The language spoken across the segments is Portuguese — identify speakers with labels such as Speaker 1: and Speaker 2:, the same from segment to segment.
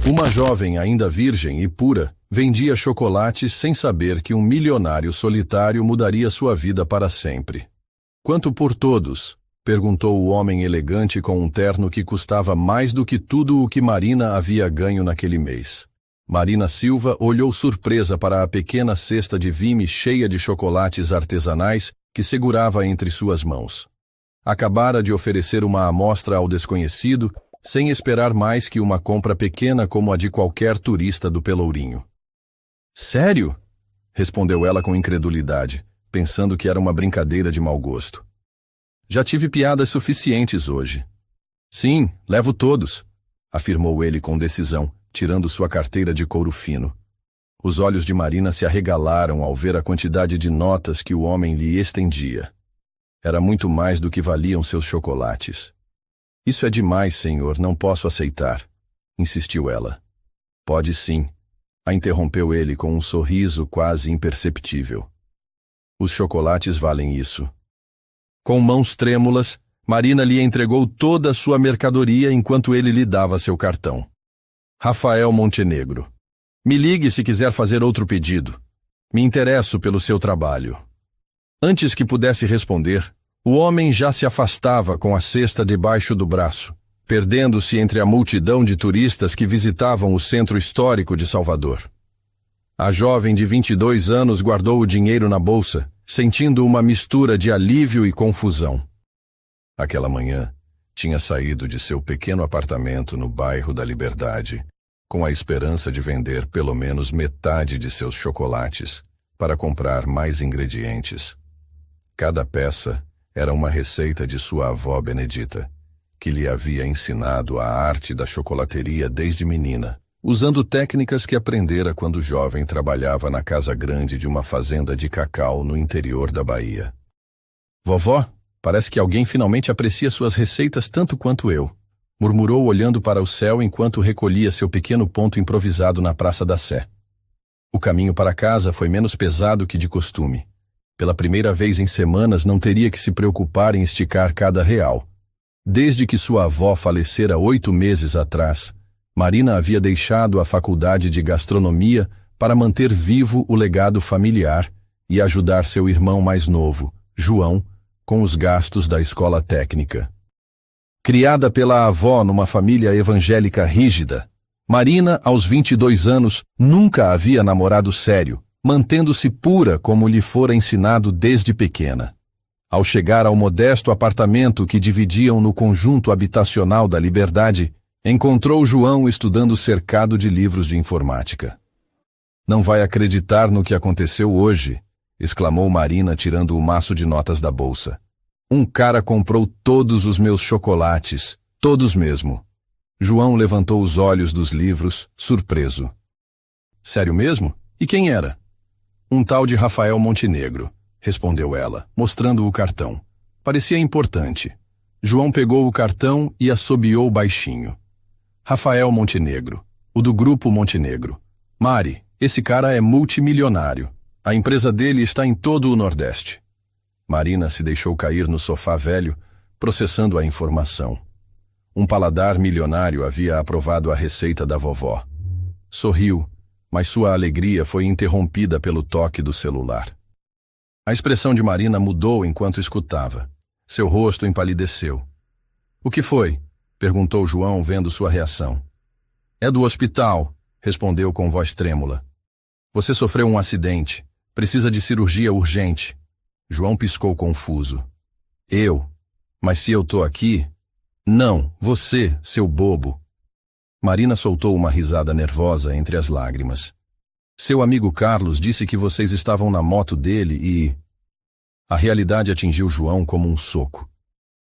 Speaker 1: Uma jovem ainda virgem e pura vendia chocolates sem saber que um milionário solitário mudaria sua vida para sempre. Quanto por todos? Perguntou o homem elegante com um terno que custava mais do que tudo o que Marina havia ganho naquele mês. Marina Silva olhou surpresa para a pequena cesta de vime cheia de chocolates artesanais que segurava entre suas mãos. Acabara de oferecer uma amostra ao desconhecido, sem esperar mais que uma compra pequena como a de qualquer turista do Pelourinho. Sério? Respondeu ela com incredulidade, pensando que era uma brincadeira de mau gosto. Já tive piadas suficientes hoje. Sim, levo todos, afirmou ele com decisão, tirando sua carteira de couro fino. Os olhos de Marina se arregalaram ao ver a quantidade de notas que o homem lhe estendia. Era muito mais do que valiam seus chocolates. Isso é demais, senhor, não posso aceitar, insistiu ela. Pode sim, a interrompeu ele com um sorriso quase imperceptível. Os chocolates valem isso. Com mãos trêmulas, Marina lhe entregou toda a sua mercadoria enquanto ele lhe dava seu cartão. Rafael Montenegro. Me ligue se quiser fazer outro pedido. Me interesso pelo seu trabalho. Antes que pudesse responder, o homem já se afastava com a cesta debaixo do braço, perdendo-se entre a multidão de turistas que visitavam o centro histórico de Salvador. A jovem de 22 anos guardou o dinheiro na bolsa, sentindo uma mistura de alívio e confusão. Aquela manhã, tinha saído de seu pequeno apartamento no bairro da Liberdade, com a esperança de vender pelo menos metade de seus chocolates, para comprar mais ingredientes. Cada peça era uma receita de sua avó Benedita, que lhe havia ensinado a arte da chocolateria desde menina, usando técnicas que aprendera quando jovem trabalhava na casa grande de uma fazenda de cacau no interior da Bahia. Vovó, parece que alguém finalmente aprecia suas receitas tanto quanto eu, murmurou olhando para o céu enquanto recolhia seu pequeno ponto improvisado na Praça da Sé. O caminho para casa foi menos pesado que de costume. Pela primeira vez em semanas não teria que se preocupar em esticar cada real. Desde que sua avó falecera 8 meses atrás, Marina havia deixado a faculdade de gastronomia para manter vivo o legado familiar e ajudar seu irmão mais novo, João, com os gastos da escola técnica. Criada pela avó numa família evangélica rígida, Marina, aos 22 anos, nunca havia namorado sério, mantendo-se pura como lhe fora ensinado desde pequena. Ao chegar ao modesto apartamento que dividiam no conjunto habitacional da Liberdade, encontrou João estudando cercado de livros de informática. Não vai acreditar no que aconteceu hoje, exclamou Marina tirando o maço de notas da bolsa. Um cara comprou todos os meus chocolates, todos mesmo. João levantou os olhos dos livros, surpreso. Sério mesmo? E quem era? Um tal de Rafael Montenegro, respondeu ela, mostrando o cartão. Parecia importante. João pegou o cartão e assobiou baixinho. Rafael Montenegro, o do Grupo Montenegro. Mari, esse cara é multimilionário. A empresa dele está em todo o Nordeste. Marina se deixou cair no sofá velho, processando a informação. Um paladar milionário havia aprovado a receita da vovó. Sorriu, mas sua alegria foi interrompida pelo toque do celular. A expressão de Marina mudou enquanto escutava. Seu rosto empalideceu. O que foi? Perguntou João, vendo sua reação. É do hospital, respondeu com voz trêmula. Você sofreu um acidente. Precisa de cirurgia urgente. João piscou confuso. Eu? Mas se eu tô aqui? Não, você, seu bobo. Marina soltou uma risada nervosa entre as lágrimas. Seu amigo Carlos disse que vocês estavam na moto dele e... A realidade atingiu João como um soco.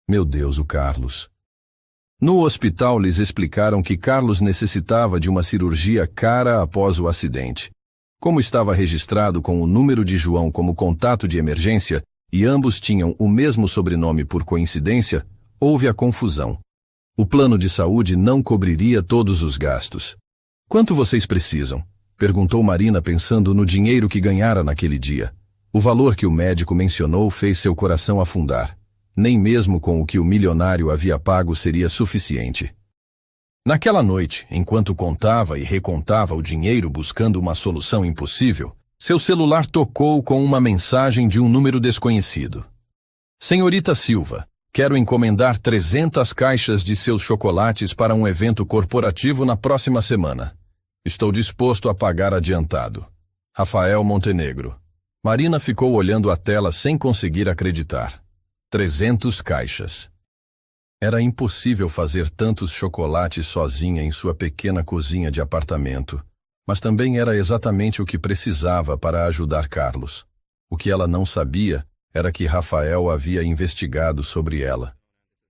Speaker 1: Meu Deus, o Carlos. No hospital lhes explicaram que Carlos necessitava de uma cirurgia cara após o acidente. Como estava registrado com o número de João como contato de emergência e ambos tinham o mesmo sobrenome por coincidência, houve a confusão. O plano de saúde não cobriria todos os gastos. Quanto vocês precisam? Perguntou Marina pensando no dinheiro que ganhara naquele dia. O valor que o médico mencionou fez seu coração afundar. Nem mesmo com o que o milionário havia pago seria suficiente. Naquela noite, enquanto contava e recontava o dinheiro buscando uma solução impossível, seu celular tocou com uma mensagem de um número desconhecido. Senhorita Silva, quero encomendar 300 caixas de seus chocolates para um evento corporativo na próxima semana. Estou disposto a pagar adiantado. Rafael Montenegro. Marina ficou olhando a tela sem conseguir acreditar. 300 caixas. Era impossível fazer tantos chocolates sozinha em sua pequena cozinha de apartamento, mas também era exatamente o que precisava para ajudar Carlos. O que ela não sabia era que Rafael havia investigado sobre ela.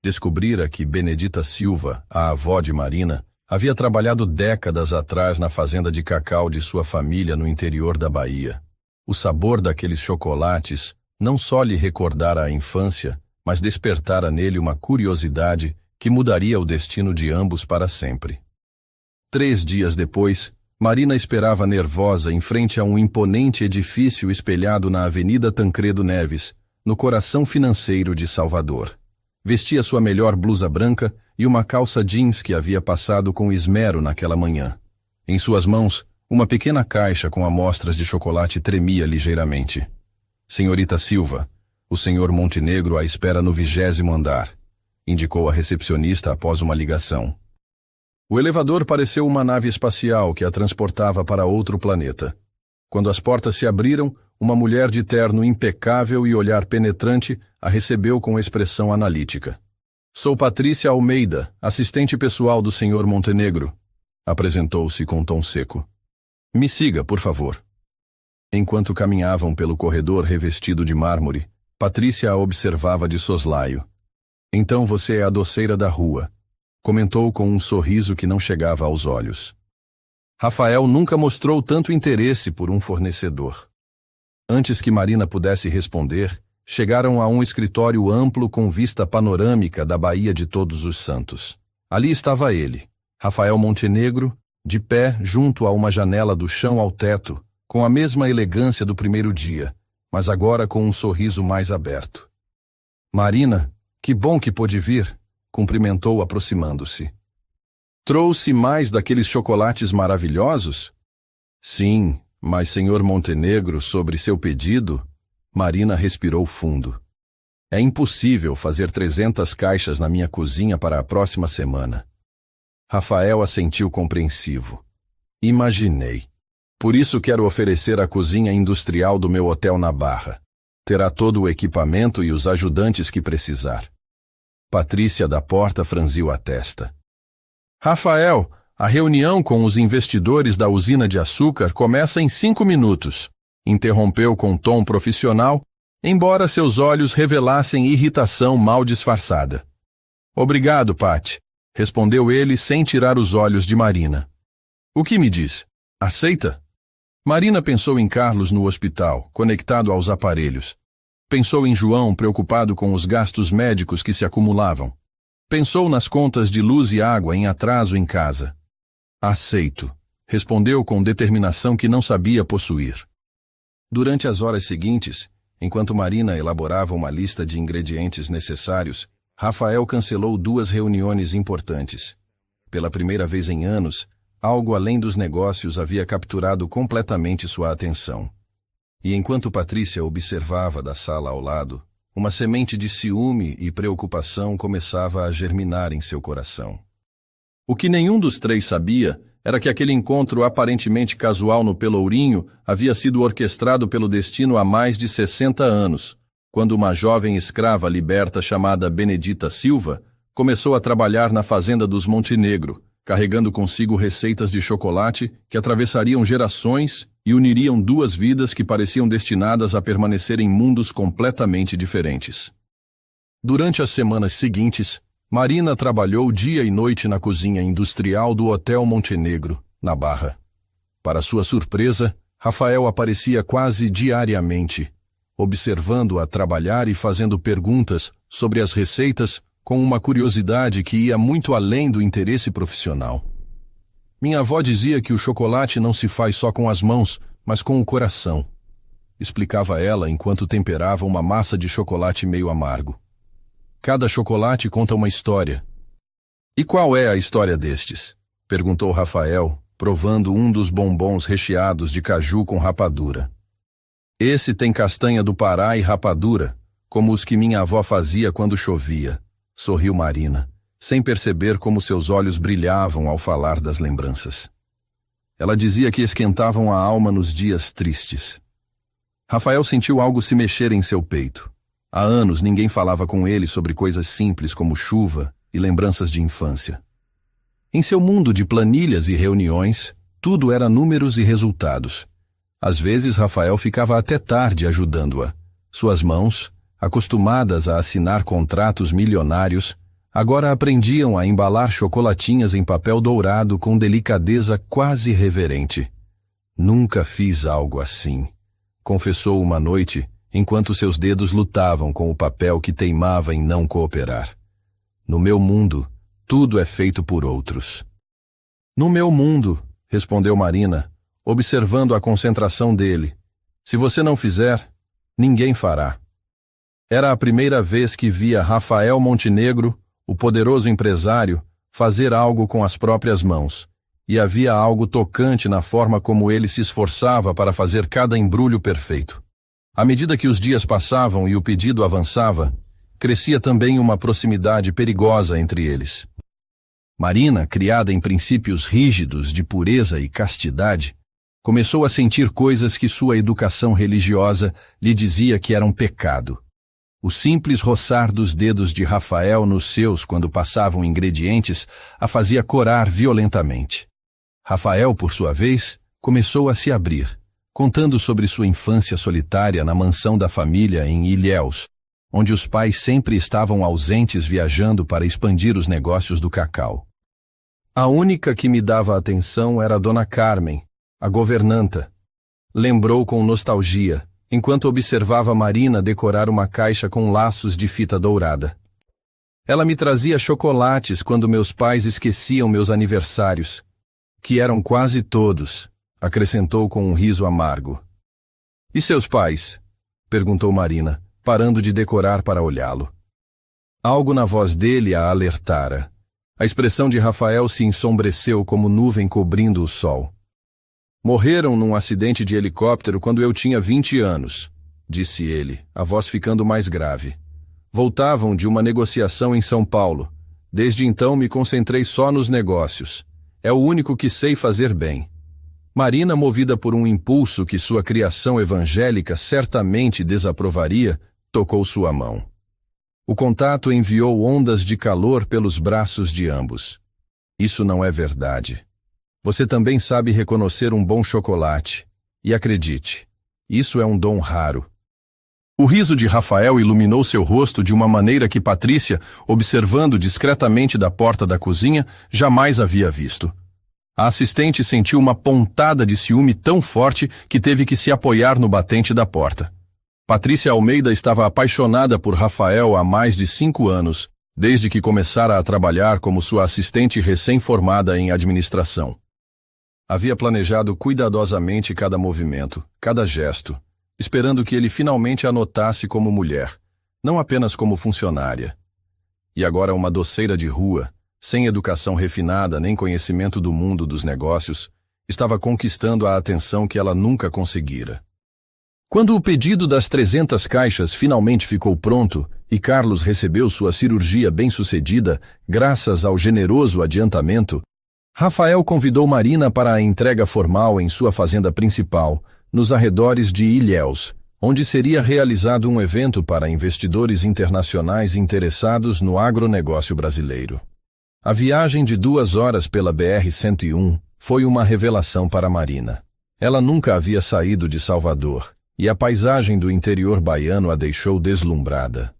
Speaker 1: Descobrira que Benedita Silva, a avó de Marina, havia trabalhado décadas atrás na fazenda de cacau de sua família no interior da Bahia. O sabor daqueles chocolates não só lhe recordara a infância, mas despertara nele uma curiosidade que mudaria o destino de ambos para sempre. 3 dias depois, Marina esperava nervosa em frente a um imponente edifício espelhado na Avenida Tancredo Neves, no coração financeiro de Salvador. Vestia sua melhor blusa branca e uma calça jeans que havia passado com esmero naquela manhã. Em suas mãos, uma pequena caixa com amostras de chocolate tremia ligeiramente. Senhorita Silva, o senhor Montenegro a espera no 20º andar, indicou a recepcionista após uma ligação. O elevador pareceu uma nave espacial que a transportava para outro planeta. Quando as portas se abriram, uma mulher de terno impecável e olhar penetrante a recebeu com expressão analítica. Sou Patrícia Almeida, assistente pessoal do senhor Montenegro, apresentou-se com tom seco. Me siga, por favor. Enquanto caminhavam pelo corredor revestido de mármore, Patrícia a observava de soslaio. Então você é a doceira da rua, comentou com um sorriso que não chegava aos olhos. Rafael nunca mostrou tanto interesse por um fornecedor. Antes que Marina pudesse responder, chegaram a um escritório amplo com vista panorâmica da Baía de Todos os Santos. Ali estava ele, Rafael Montenegro, de pé junto a uma janela do chão ao teto, com a mesma elegância do primeiro dia, mas agora com um sorriso mais aberto. Marina, que bom que pôde vir, cumprimentou aproximando-se. Trouxe mais daqueles chocolates maravilhosos? Sim, mas senhor Montenegro, sobre seu pedido, Marina respirou fundo. É impossível fazer 300 caixas na minha cozinha para a próxima semana. Rafael assentiu compreensivo. Imaginei. Por isso quero oferecer a cozinha industrial do meu hotel na Barra. Terá todo o equipamento e os ajudantes que precisar. Patrícia da porta franziu a testa. Rafael, a reunião com os investidores da usina de açúcar começa em 5 minutos. Interrompeu com tom profissional, embora seus olhos revelassem irritação mal disfarçada. Obrigado, Pat, respondeu ele sem tirar os olhos de Marina. O que me diz? Aceita? Marina pensou em Carlos no hospital, conectado aos aparelhos. Pensou em João, preocupado com os gastos médicos que se acumulavam. Pensou nas contas de luz e água em atraso em casa. Aceito, respondeu com determinação que não sabia possuir. Durante as horas seguintes, enquanto Marina elaborava uma lista de ingredientes necessários, Rafael cancelou 2 reuniões importantes. Pela primeira vez em anos, algo além dos negócios havia capturado completamente sua atenção. E enquanto Patrícia observava da sala ao lado, uma semente de ciúme e preocupação começava a germinar em seu coração. O que nenhum dos 3 sabia era que aquele encontro aparentemente casual no Pelourinho havia sido orquestrado pelo destino há mais de 60 anos, quando uma jovem escrava liberta chamada Benedita Silva começou a trabalhar na fazenda dos Montenegro, carregando consigo receitas de chocolate que atravessariam gerações e uniriam 2 vidas que pareciam destinadas a permanecer em mundos completamente diferentes. Durante as semanas seguintes, Marina trabalhou dia e noite na cozinha industrial do Hotel Montenegro, na Barra. Para sua surpresa, Rafael aparecia quase diariamente, observando-a trabalhar e fazendo perguntas sobre as receitas com uma curiosidade que ia muito além do interesse profissional. Minha avó dizia que o chocolate não se faz só com as mãos, mas com o coração, explicava ela enquanto temperava uma massa de chocolate meio amargo. Cada chocolate conta uma história. E qual é a história destes? Perguntou Rafael, provando um dos bombons recheados de caju com rapadura. Esse tem castanha do Pará e rapadura, como os que minha avó fazia quando chovia, sorriu Marina, sem perceber como seus olhos brilhavam ao falar das lembranças. Ela dizia que esquentavam a alma nos dias tristes. Rafael sentiu algo se mexer em seu peito. Há anos ninguém falava com ele sobre coisas simples como chuva e lembranças de infância. Em seu mundo de planilhas e reuniões, tudo era números e resultados. Às vezes Rafael ficava até tarde ajudando-a. Suas mãos, acostumadas a assinar contratos milionários, agora aprendiam a embalar chocolatinhas em papel dourado com delicadeza quase reverente. Nunca fiz algo assim, confessou uma noite, enquanto seus dedos lutavam com o papel que teimava em não cooperar. No meu mundo, tudo é feito por outros. No meu mundo, respondeu Marina, observando a concentração dele. Se você não fizer, ninguém fará. Era a primeira vez que via Rafael Montenegro, o poderoso empresário, fazer algo com as próprias mãos, e havia algo tocante na forma como ele se esforçava para fazer cada embrulho perfeito. À medida que os dias passavam e o pedido avançava, crescia também uma proximidade perigosa entre eles. Marina, criada em princípios rígidos de pureza e castidade, começou a sentir coisas que sua educação religiosa lhe dizia que eram pecado. O simples roçar dos dedos de Rafael nos seus quando passavam ingredientes a fazia corar violentamente. Rafael, por sua vez, começou a se abrir, contando sobre sua infância solitária na mansão da família em Ilhéus, onde os pais sempre estavam ausentes viajando para expandir os negócios do cacau. A única que me dava atenção era a Dona Carmen, a governanta. Lembrou com nostalgia, enquanto observava Marina decorar uma caixa com laços de fita dourada. Ela me trazia chocolates quando meus pais esqueciam meus aniversários, que eram quase todos, acrescentou com um riso amargo. E seus pais? Perguntou Marina, parando de decorar para olhá-lo. Algo na voz dele a alertara. A expressão de Rafael se ensombreceu como nuvem cobrindo o sol. Morreram num acidente de helicóptero quando eu tinha 20 anos, disse ele, a voz ficando mais grave. Voltavam de uma negociação em São Paulo. Desde então me concentrei só nos negócios. É o único que sei fazer bem. Marina, movida por um impulso que sua criação evangélica certamente desaprovaria, tocou sua mão. O contato enviou ondas de calor pelos braços de ambos. Isso não é verdade. Você também sabe reconhecer um bom chocolate. E acredite, isso é um dom raro. O riso de Rafael iluminou seu rosto de uma maneira que Patrícia, observando discretamente da porta da cozinha, jamais havia visto. A assistente sentiu uma pontada de ciúme tão forte que teve que se apoiar no batente da porta. Patrícia Almeida estava apaixonada por Rafael há mais de 5 anos, desde que começara a trabalhar como sua assistente recém-formada em administração. Havia planejado cuidadosamente cada movimento, cada gesto, esperando que ele finalmente a notasse como mulher, não apenas como funcionária. E agora uma doceira de rua, sem educação refinada nem conhecimento do mundo dos negócios, estava conquistando a atenção que ela nunca conseguira. Quando o pedido das 300 caixas finalmente ficou pronto e Carlos recebeu sua cirurgia bem-sucedida graças ao generoso adiantamento, Rafael convidou Marina para a entrega formal em sua fazenda principal, nos arredores de Ilhéus, onde seria realizado um evento para investidores internacionais interessados no agronegócio brasileiro. A viagem de 2 horas pela BR-101 foi uma revelação para Marina. Ela nunca havia saído de Salvador, e a paisagem do interior baiano a deixou deslumbrada.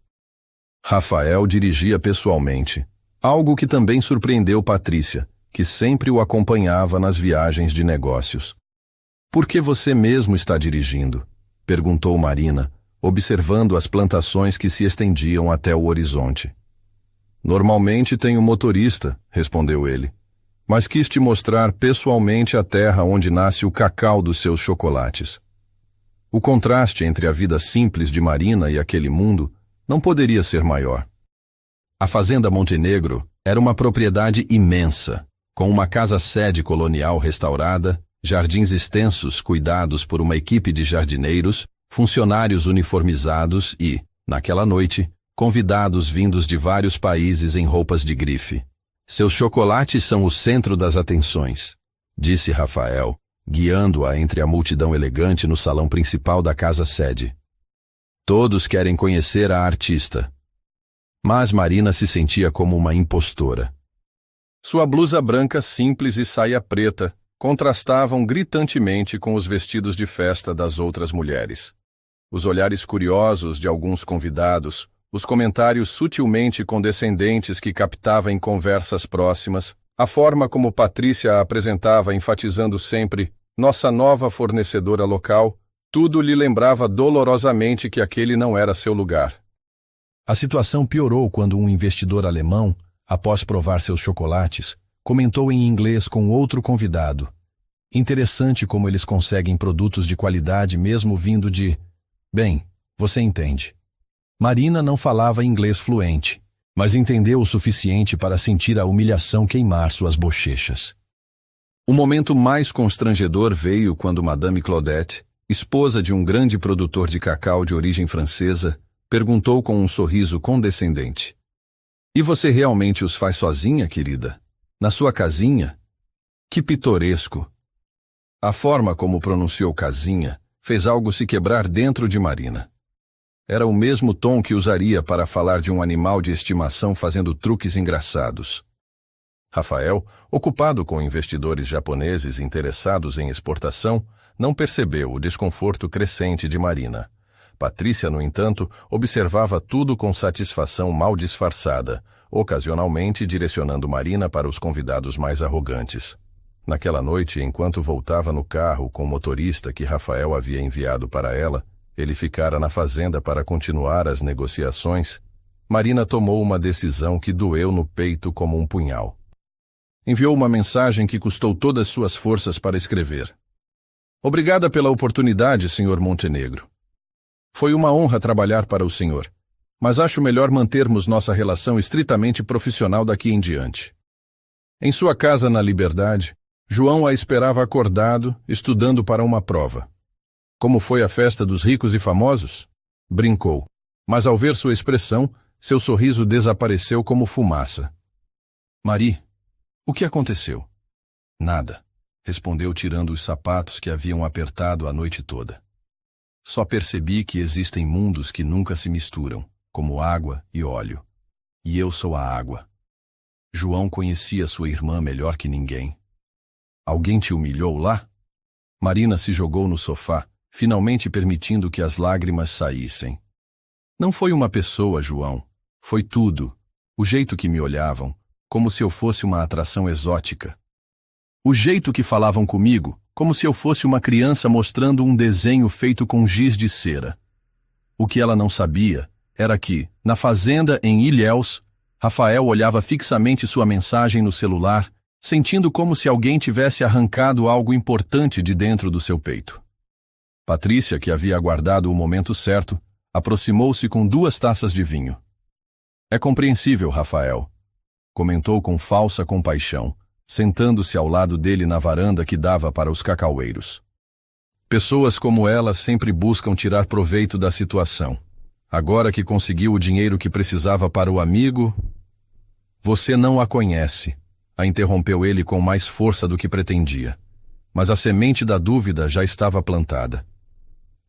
Speaker 1: Rafael dirigia pessoalmente, algo que também surpreendeu Patrícia, que sempre o acompanhava nas viagens de negócios. Por que você mesmo está dirigindo? Perguntou Marina, observando as plantações que se estendiam até o horizonte. Normalmente tenho motorista, respondeu ele, mas quis te mostrar pessoalmente a terra onde nasce o cacau dos seus chocolates. O contraste entre a vida simples de Marina e aquele mundo não poderia ser maior. A Fazenda Montenegro Era uma propriedade imensa, com uma casa-sede colonial restaurada, jardins extensos cuidados por uma equipe de jardineiros, funcionários uniformizados e, naquela noite, convidados vindos de vários países em roupas de grife. Seus chocolates são o centro das atenções, disse Rafael, guiando-a entre a multidão elegante no salão principal da casa-sede. Todos querem conhecer a artista. Mas Marina se sentia como uma impostora. Sua blusa branca simples e saia preta contrastavam gritantemente com os vestidos de festa das outras mulheres. Os olhares curiosos de alguns convidados, os comentários sutilmente condescendentes que captava em conversas próximas, a forma como Patrícia a apresentava enfatizando sempre nossa nova fornecedora local, tudo lhe lembrava dolorosamente que aquele não era seu lugar. A situação piorou quando um investidor alemão, após provar seus chocolates, comentou em inglês com outro convidado. Interessante como eles conseguem produtos de qualidade mesmo vindo de... Bem, você entende. Marina não falava inglês fluente, mas entendeu o suficiente para sentir a humilhação queimar suas bochechas. O momento mais constrangedor veio quando Madame Claudette, esposa de um grande produtor de cacau de origem francesa, perguntou com um sorriso condescendente. E você realmente os faz sozinha, querida? Na sua casinha? Que pitoresco! A forma como pronunciou casinha fez algo se quebrar dentro de Marina. Era o mesmo tom que usaria para falar de um animal de estimação fazendo truques engraçados. Rafael, ocupado com investidores japoneses interessados em exportação, não percebeu o desconforto crescente de Marina. Patrícia, no entanto, observava tudo com satisfação mal disfarçada, ocasionalmente direcionando Marina para os convidados mais arrogantes. Naquela noite, enquanto voltava no carro com o motorista que Rafael havia enviado para ela, ele ficara na fazenda para continuar as negociações, Marina tomou uma decisão que doeu no peito como um punhal. Enviou uma mensagem que custou todas suas forças para escrever. Obrigada pela oportunidade, Sr. Montenegro. Foi uma honra trabalhar para o senhor, mas acho melhor mantermos nossa relação estritamente profissional daqui em diante. Em sua casa na Liberdade, João a esperava acordado, estudando para uma prova. Como foi a festa dos ricos e famosos? Brincou, mas ao ver sua expressão, seu sorriso desapareceu como fumaça. Marie, o que aconteceu? Nada, respondeu tirando os sapatos que haviam apertado a noite toda. Só percebi que existem mundos que nunca se misturam, como água e óleo. E eu sou a água. João conhecia sua irmã melhor que ninguém. Alguém te humilhou lá? Marina se jogou no sofá, finalmente permitindo que as lágrimas saíssem. Não foi uma pessoa, João. Foi tudo. O jeito que me olhavam, como se eu fosse uma atração exótica. O jeito que falavam comigo, como se eu fosse uma criança mostrando um desenho feito com giz de cera. O que ela não sabia era que, na fazenda em Ilhéus, Rafael olhava fixamente sua mensagem no celular, sentindo como se alguém tivesse arrancado algo importante de dentro do seu peito. Patrícia, que havia aguardado o momento certo, aproximou-se com 2 taças de vinho. É compreensível, Rafael, comentou com falsa compaixão, sentando-se ao lado dele na varanda que dava para os cacaueiros. Pessoas como ela sempre buscam tirar proveito da situação. Agora que conseguiu o dinheiro que precisava para o amigo... Você não a conhece, a interrompeu ele com mais força do que pretendia. Mas a semente da dúvida já estava plantada.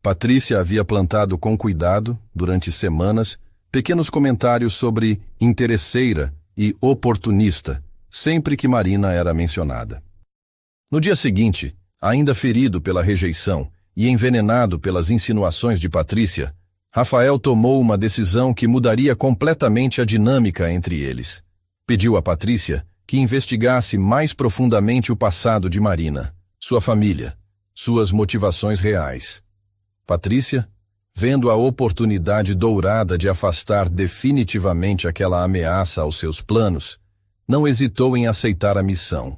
Speaker 1: Patrícia havia plantado com cuidado, durante semanas, pequenos comentários sobre interesseira e oportunista, sempre que Marina era mencionada. No dia seguinte, ainda ferido pela rejeição e envenenado pelas insinuações de Patrícia, Rafael tomou uma decisão que mudaria completamente a dinâmica entre eles. Pediu a Patrícia que investigasse mais profundamente o passado de Marina, sua família, suas motivações reais. Patrícia, vendo a oportunidade dourada de afastar definitivamente aquela ameaça aos seus planos, não hesitou em aceitar a missão.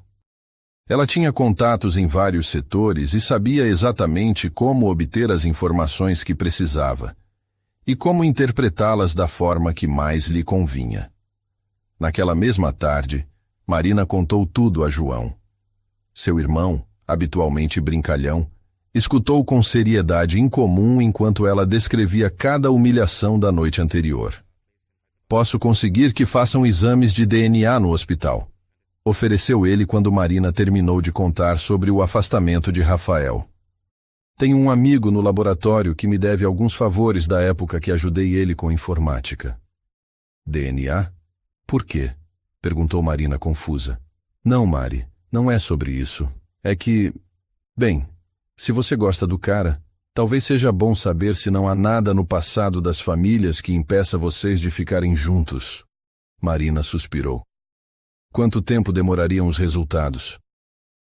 Speaker 1: Ela tinha contatos em vários setores e sabia exatamente como obter as informações que precisava e como interpretá-las da forma que mais lhe convinha. Naquela mesma tarde, Marina contou tudo a João. Seu irmão, habitualmente brincalhão, escutou com seriedade incomum enquanto ela descrevia cada humilhação da noite anterior. Posso conseguir que façam exames de DNA no hospital, ofereceu ele quando Marina terminou de contar sobre o afastamento de Rafael. Tenho um amigo no laboratório que me deve alguns favores da época que ajudei ele com informática. DNA? Por quê? Perguntou Marina confusa. Não, Mari, não é sobre isso. É que... Bem, se você gosta do cara, talvez seja bom saber se não há nada no passado das famílias que impeça vocês de ficarem juntos. Marina suspirou. Quanto tempo demorariam os resultados?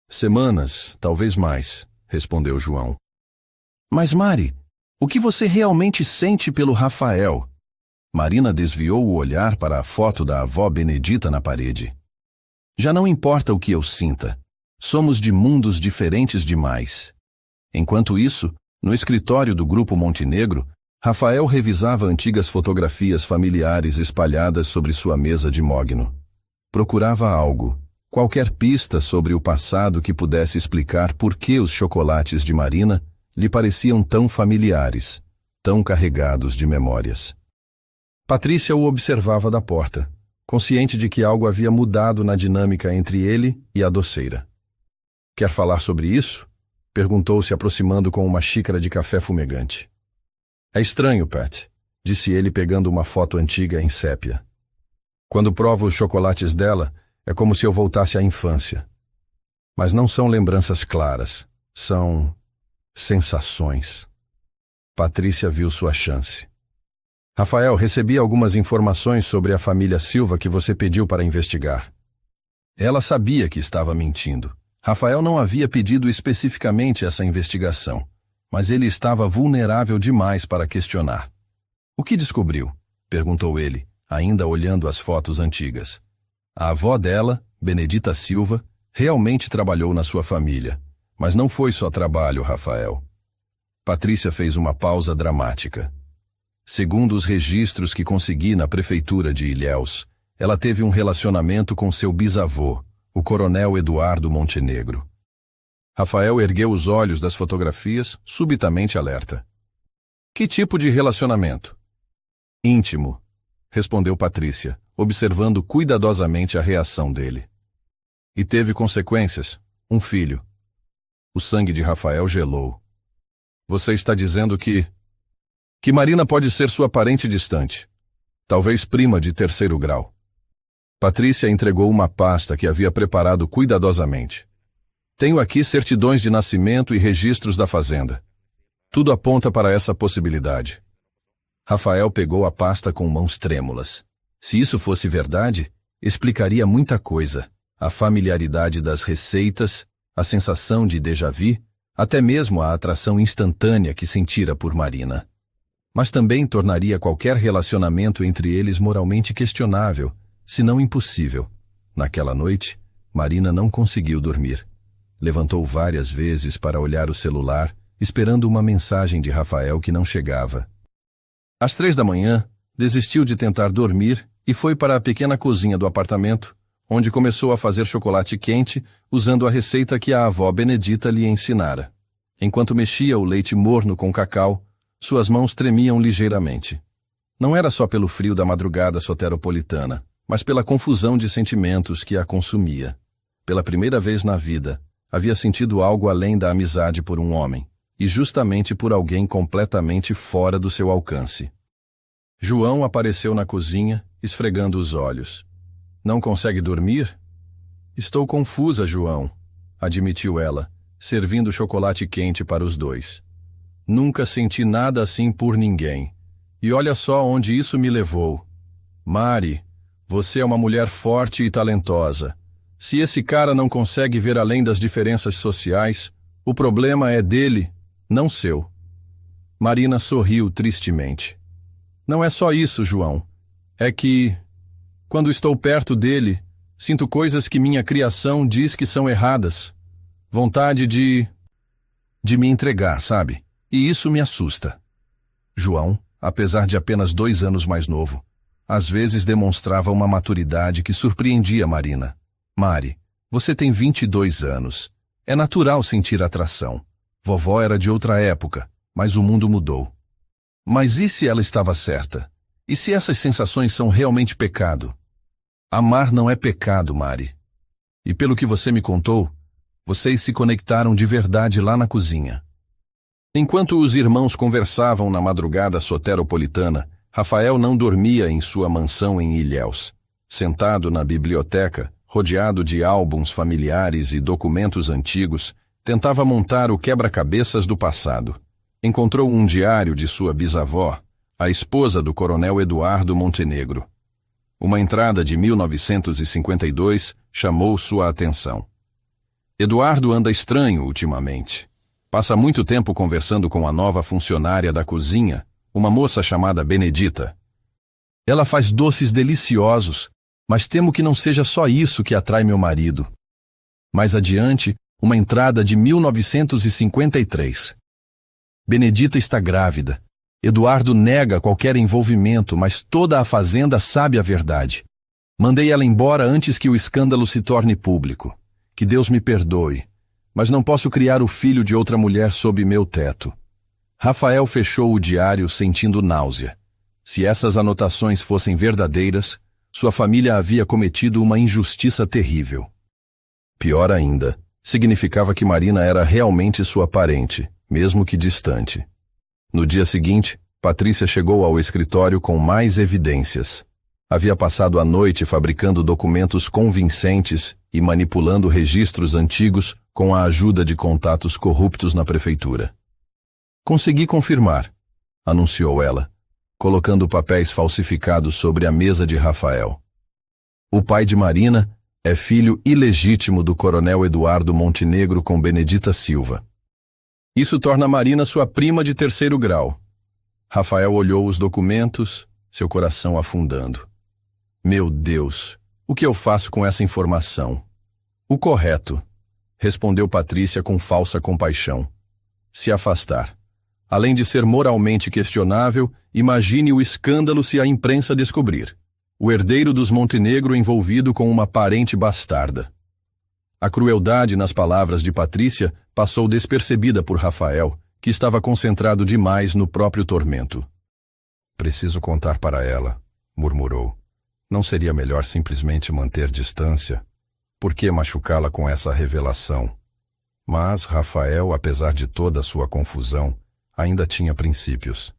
Speaker 1: Semanas, talvez mais, respondeu João. Mas Mari, o que você realmente sente pelo Rafael? Marina desviou o olhar para a foto da avó Benedita na parede. Já não importa o que eu sinta. Somos de mundos diferentes demais. Enquanto isso, no escritório do Grupo Montenegro, Rafael revisava antigas fotografias familiares espalhadas sobre sua mesa de mogno. Procurava algo, qualquer pista sobre o passado que pudesse explicar por que os chocolates de Marina lhe pareciam tão familiares, tão carregados de memórias. Patrícia o observava da porta, consciente de que algo havia mudado na dinâmica entre ele e a doceira. Quer falar sobre isso? Perguntou, se aproximando com uma xícara de café fumegante. É estranho, Pat, disse ele pegando uma foto antiga em sépia. Quando provo os chocolates dela, é como se eu voltasse à infância. Mas não são lembranças claras, são sensações. Patrícia viu sua chance. Rafael, recebi algumas informações sobre a família Silva que você pediu para investigar. Ela sabia que estava mentindo. Rafael não havia pedido especificamente essa investigação, mas ele estava vulnerável demais para questionar. O que descobriu? Perguntou ele, ainda olhando as fotos antigas. A avó dela, Benedita Silva, realmente trabalhou na sua família, mas não foi só trabalho, Rafael. Patrícia fez uma pausa dramática. Segundo os registros que consegui na prefeitura de Ilhéus, ela teve um relacionamento com seu bisavô, o coronel Eduardo Montenegro. Rafael ergueu os olhos das fotografias, subitamente alerta. Que tipo de relacionamento? Íntimo, respondeu Patrícia, observando cuidadosamente a reação dele. E teve consequências, um filho. O sangue de Rafael gelou. Você está dizendo que Marina pode ser sua parente distante, talvez prima de terceiro grau. Patrícia entregou uma pasta que havia preparado cuidadosamente. Tenho aqui certidões de nascimento e registros da fazenda. Tudo aponta para essa possibilidade. Rafael pegou a pasta com mãos trêmulas. Se isso fosse verdade, explicaria muita coisa. A familiaridade das receitas, a sensação de déjà-vu, até mesmo a atração instantânea que sentira por Marina. Mas também tornaria qualquer relacionamento entre eles moralmente questionável, se não impossível. Naquela noite, Marina não conseguiu dormir. Levantou várias vezes para olhar o celular, esperando uma mensagem de Rafael que não chegava. Às 3 da manhã, desistiu de tentar dormir e foi para a pequena cozinha do apartamento, onde começou a fazer chocolate quente usando a receita que a avó Benedita lhe ensinara. Enquanto mexia o leite morno com cacau, suas mãos tremiam ligeiramente. Não era só pelo frio da madrugada soteropolitana, mas pela confusão de sentimentos que a consumia. Pela primeira vez na vida, havia sentido algo além da amizade por um homem, e justamente por alguém completamente fora do seu alcance. João apareceu na cozinha, esfregando os olhos. Não consegue dormir? Estou confusa, João, admitiu ela, servindo chocolate quente para os dois. Nunca senti nada assim por ninguém. E olha só onde isso me levou. Mari, você é uma mulher forte e talentosa. Se esse cara não consegue ver além das diferenças sociais, o problema é dele, não seu. Marina sorriu tristemente. Não é só isso, João. É que, quando estou perto dele, sinto coisas que minha criação diz que são erradas. Vontade de me entregar, sabe? E isso me assusta. João, apesar de apenas 2 anos mais novo, Às vezes demonstrava uma maturidade que surpreendia Marina. Mari, você tem 22 anos. É natural sentir atração. Vovó era de outra época, mas o mundo mudou. Mas e se ela estava certa? E se essas sensações são realmente pecado? Amar não é pecado, Mari. E pelo que você me contou, vocês se conectaram de verdade lá na cozinha. Enquanto os irmãos conversavam na madrugada soteropolitana, Rafael não dormia em sua mansão em Ilhéus. Sentado na biblioteca, rodeado de álbuns familiares e documentos antigos, tentava montar o quebra-cabeças do passado. Encontrou um diário de sua bisavó, a esposa do coronel Eduardo Montenegro. Uma entrada de 1952 chamou sua atenção. Eduardo anda estranho ultimamente. Passa muito tempo conversando com a nova funcionária da cozinha, uma moça chamada Benedita. Ela faz doces deliciosos, mas temo que não seja só isso que atrai meu marido. Mais adiante, uma entrada de 1953. Benedita está grávida. Eduardo nega qualquer envolvimento, mas toda a fazenda sabe a verdade. Mandei ela embora antes que o escândalo se torne público. Que Deus me perdoe, mas não posso criar o filho de outra mulher sob meu teto. Rafael fechou o diário sentindo náusea. Se essas anotações fossem verdadeiras, sua família havia cometido uma injustiça terrível. Pior ainda, significava que Marina era realmente sua parente, mesmo que distante. No dia seguinte, Patrícia chegou ao escritório com mais evidências. Havia passado a noite fabricando documentos convincentes e manipulando registros antigos com a ajuda de contatos corruptos na prefeitura. Consegui confirmar, anunciou ela, colocando papéis falsificados sobre a mesa de Rafael. O pai de Marina é filho ilegítimo do coronel Eduardo Montenegro com Benedita Silva. Isso torna Marina sua prima de 3º grau. Rafael olhou os documentos, seu coração afundando. Meu Deus, o que eu faço com essa informação? O correto, respondeu Patrícia com falsa compaixão. Se afastar. Além de ser moralmente questionável, imagine o escândalo se a imprensa descobrir. O herdeiro dos Montenegro envolvido com uma parente bastarda. A crueldade nas palavras de Patrícia passou despercebida por Rafael, que estava concentrado demais no próprio tormento. Preciso contar para ela, murmurou. Não seria melhor simplesmente manter distância? Por que machucá-la com essa revelação? Mas Rafael, apesar de toda a sua confusão, ainda tinha princípios.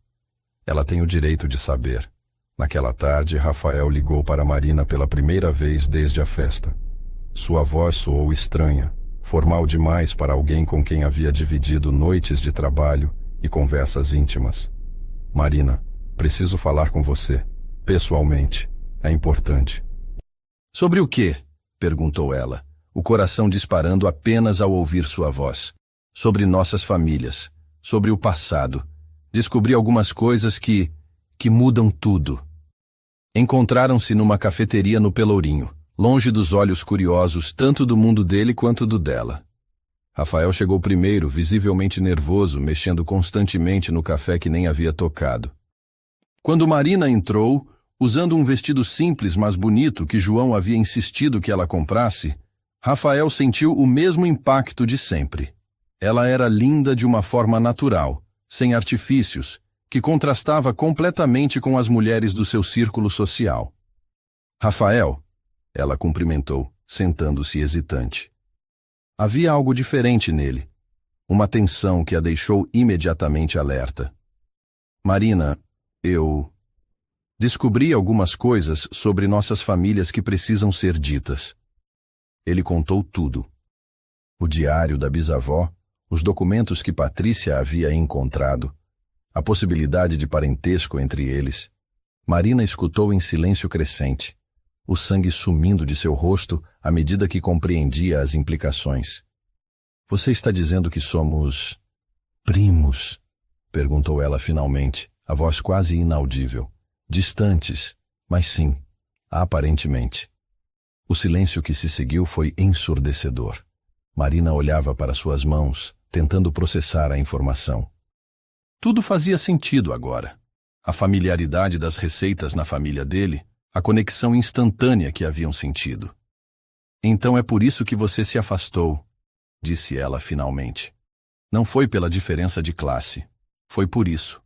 Speaker 1: Ela tem o direito de saber. Naquela tarde, Rafael ligou para Marina pela primeira vez desde a festa. Sua voz soou estranha, formal demais para alguém com quem havia dividido noites de trabalho e conversas íntimas. Marina, preciso falar com você, pessoalmente. É importante. Sobre o quê? Perguntou ela, o coração disparando apenas ao ouvir sua voz. Sobre nossas famílias, sobre o passado. Descobri algumas coisas que mudam tudo. Encontraram-se numa cafeteria no Pelourinho, longe dos olhos curiosos tanto do mundo dele quanto do dela. Rafael chegou primeiro, visivelmente nervoso, mexendo constantemente no café que nem havia tocado. Quando Marina entrou, usando um vestido simples, mas bonito, que João havia insistido que ela comprasse, Rafael sentiu o mesmo impacto de sempre. Ela era linda de uma forma natural, sem artifícios, que contrastava completamente com as mulheres do seu círculo social. Rafael, ela cumprimentou, sentando-se hesitante. Havia algo diferente nele, uma tensão que a deixou imediatamente alerta. Marina, eu descobri algumas coisas sobre nossas famílias que precisam ser ditas. Ele contou tudo. O diário da bisavó, os documentos que Patrícia havia encontrado, a possibilidade de parentesco entre eles. Marina escutou em silêncio crescente, o sangue sumindo de seu rosto à medida que compreendia as implicações. Você está dizendo que somos primos? Perguntou ela finalmente, a voz quase inaudível. Distantes, mas sim, aparentemente. O silêncio que se seguiu foi ensurdecedor. Marina olhava para suas mãos, tentando processar a informação. Tudo fazia sentido agora. A familiaridade das receitas na família dele, a conexão instantânea que haviam sentido. Então é por isso que você se afastou, disse ela finalmente. Não foi pela diferença de classe. Foi por isso.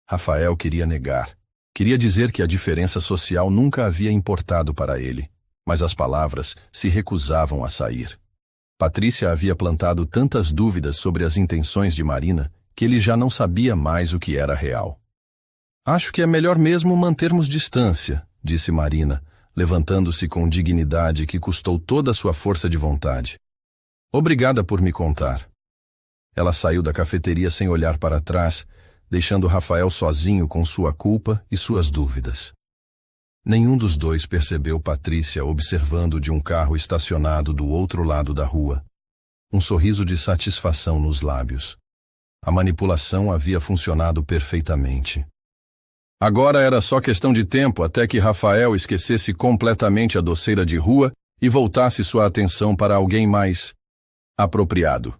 Speaker 1: Rafael queria negar. Queria dizer que a diferença social nunca havia importado para ele, mas as palavras se recusavam a sair. Patrícia havia plantado tantas dúvidas sobre as intenções de Marina que ele já não sabia mais o que era real. Acho que é melhor mesmo mantermos distância, disse Marina, levantando-se com dignidade que custou toda a sua força de vontade. Obrigada por me contar. Ela saiu da cafeteria sem olhar para trás, deixando Rafael sozinho com sua culpa e suas dúvidas. Nenhum dos dois percebeu Patrícia observando de um carro estacionado do outro lado da rua. Um sorriso de satisfação nos lábios. A manipulação havia funcionado perfeitamente. Agora era só questão de tempo até que Rafael esquecesse completamente a doceira de rua e voltasse sua atenção para alguém mais apropriado.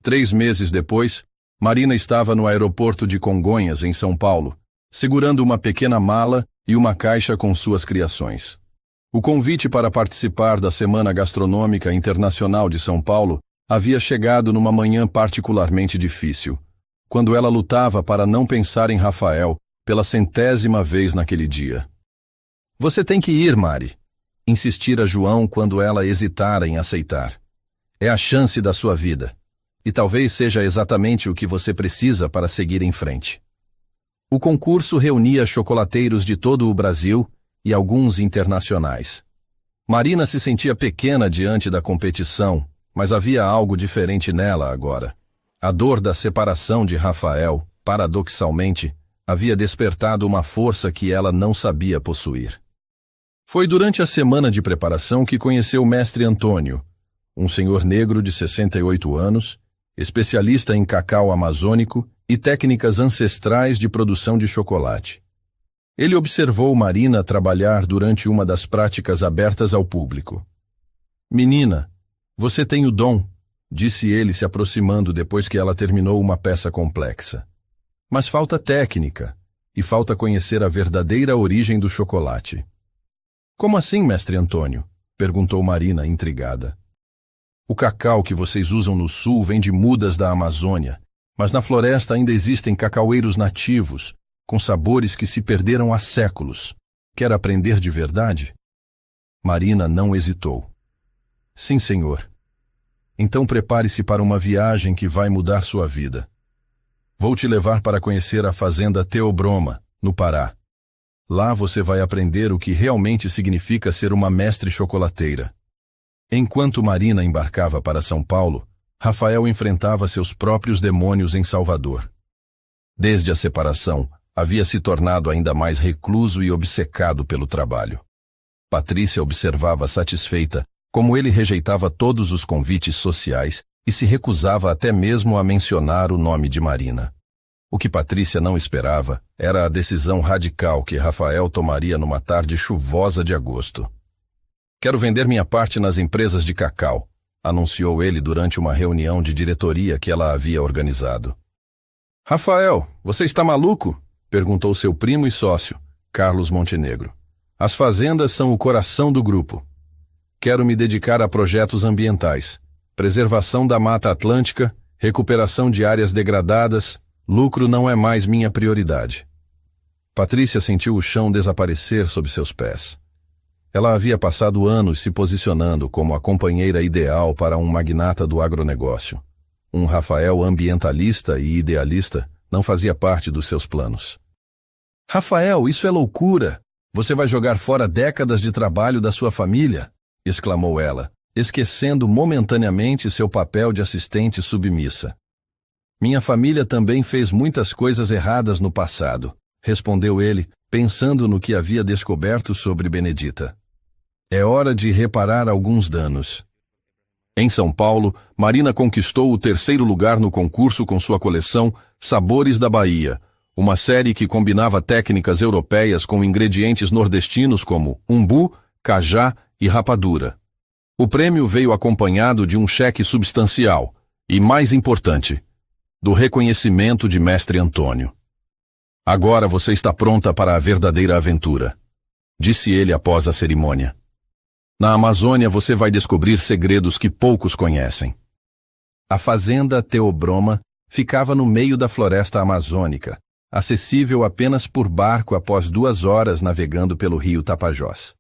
Speaker 1: 3 meses depois, Marina estava no aeroporto de Congonhas, em São Paulo, segurando uma pequena mala e uma caixa com suas criações. O convite para participar da Semana Gastronômica Internacional de São Paulo havia chegado numa manhã particularmente difícil, quando ela lutava para não pensar em Rafael pela 100ª vez naquele dia. Você tem que ir, Mari, insistira João quando ela hesitara em aceitar. É a chance da sua vida. E talvez seja exatamente o que você precisa para seguir em frente. O concurso reunia chocolateiros de todo o Brasil e alguns internacionais. Marina se sentia pequena diante da competição, mas havia algo diferente nela agora. A dor da separação de Rafael, paradoxalmente, havia despertado uma força que ela não sabia possuir. Foi durante a semana de preparação que conheceu o mestre Antônio, um senhor negro de 68 anos, especialista em cacau amazônico e técnicas ancestrais de produção de chocolate. Ele observou Marina trabalhar durante uma das práticas abertas ao público. Menina, você tem o dom, disse ele se aproximando depois que ela terminou uma peça complexa. Mas falta técnica, e falta conhecer a verdadeira origem do chocolate. Como assim, mestre Antônio? Perguntou Marina, intrigada. O cacau que vocês usam no sul vem de mudas da Amazônia, mas na floresta ainda existem cacaueiros nativos, com sabores que se perderam há séculos. Quer aprender de verdade? Marina não hesitou. Sim, senhor. Então prepare-se para uma viagem que vai mudar sua vida. Vou te levar para conhecer a fazenda Teobroma, no Pará. Lá você vai aprender o que realmente significa ser uma mestre chocolateira. Enquanto Marina embarcava para São Paulo, Rafael enfrentava seus próprios demônios em Salvador. Desde a separação, havia se tornado ainda mais recluso e obcecado pelo trabalho. Patrícia observava satisfeita como ele rejeitava todos os convites sociais e se recusava até mesmo a mencionar o nome de Marina. O que Patrícia não esperava era a decisão radical que Rafael tomaria numa tarde chuvosa de agosto. Quero vender minha parte nas empresas de cacau, anunciou ele durante uma reunião de diretoria que ela havia organizado. Rafael, você está maluco? Perguntou seu primo e sócio, Carlos Montenegro. As fazendas são o coração do grupo. Quero me dedicar a projetos ambientais, preservação da Mata Atlântica, recuperação de áreas degradadas, lucro não é mais minha prioridade. Patrícia sentiu o chão desaparecer sob seus pés. Ela havia passado anos se posicionando como a companheira ideal para um magnata do agronegócio. Um Rafael ambientalista e idealista não fazia parte dos seus planos. Rafael, isso é loucura! Você vai jogar fora décadas de trabalho da sua família? Exclamou ela, esquecendo momentaneamente seu papel de assistente submissa. Minha família também fez muitas coisas erradas no passado, respondeu ele, pensando no que havia descoberto sobre Benedita. É hora de reparar alguns danos. Em São Paulo, Marina conquistou o 3º lugar no concurso com sua coleção Sabores da Bahia, uma série que combinava técnicas europeias com ingredientes nordestinos como umbu, cajá e rapadura. O prêmio veio acompanhado de um cheque substancial e, mais importante, do reconhecimento de mestre Antônio. Agora você está pronta para a verdadeira aventura, disse ele após a cerimônia. Na Amazônia você vai descobrir segredos que poucos conhecem. A fazenda Theobroma ficava no meio da floresta amazônica, acessível apenas por barco após 2 horas navegando pelo rio Tapajós.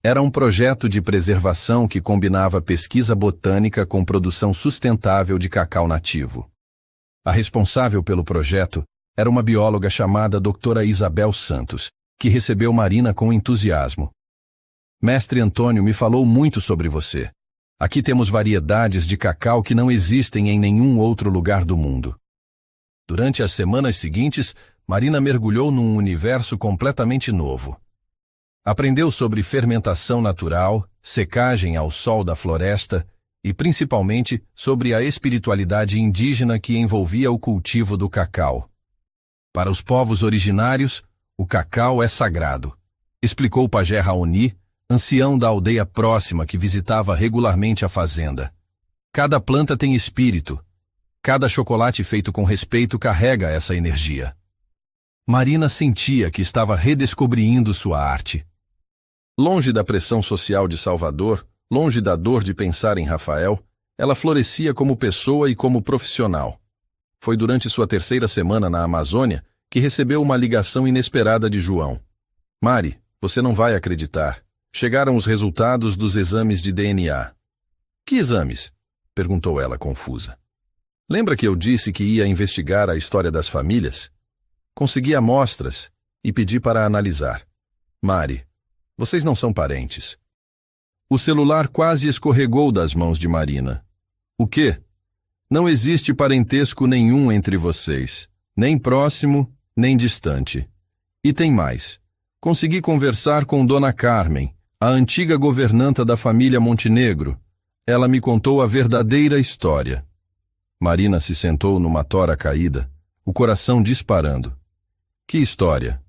Speaker 1: Era um projeto de preservação que combinava pesquisa botânica com produção sustentável de cacau nativo. A responsável pelo projeto era uma bióloga chamada Dra. Isabel Santos, que recebeu Marina com entusiasmo. Mestre Antônio me falou muito sobre você. Aqui temos variedades de cacau que não existem em nenhum outro lugar do mundo. Durante as semanas seguintes, Marina mergulhou num universo completamente novo. Aprendeu sobre fermentação natural, secagem ao sol da floresta e, principalmente, sobre a espiritualidade indígena que envolvia o cultivo do cacau. Para os povos originários, o cacau é sagrado, explicou o pajé Raoni, ancião da aldeia próxima que visitava regularmente a fazenda. Cada planta tem espírito. Cada chocolate feito com respeito carrega essa energia. Marina sentia que estava redescobrindo sua arte. Longe da pressão social de Salvador, longe da dor de pensar em Rafael, ela florescia como pessoa e como profissional. Foi durante sua 3ª semana na Amazônia que recebeu uma ligação inesperada de João. Mari, você não vai acreditar. Chegaram os resultados dos exames de DNA. Que exames? Perguntou ela confusa. Lembra que eu disse que ia investigar a história das famílias? Consegui amostras e pedi para analisar. Mari, vocês não são parentes. O celular quase escorregou das mãos de Marina. O quê? Não existe parentesco nenhum entre vocês, nem próximo, nem distante. E tem mais. Consegui conversar com Dona Carmen, a antiga governanta da família Montenegro. Ela me contou a verdadeira história. Marina se sentou numa tora caída, o coração disparando. Que história?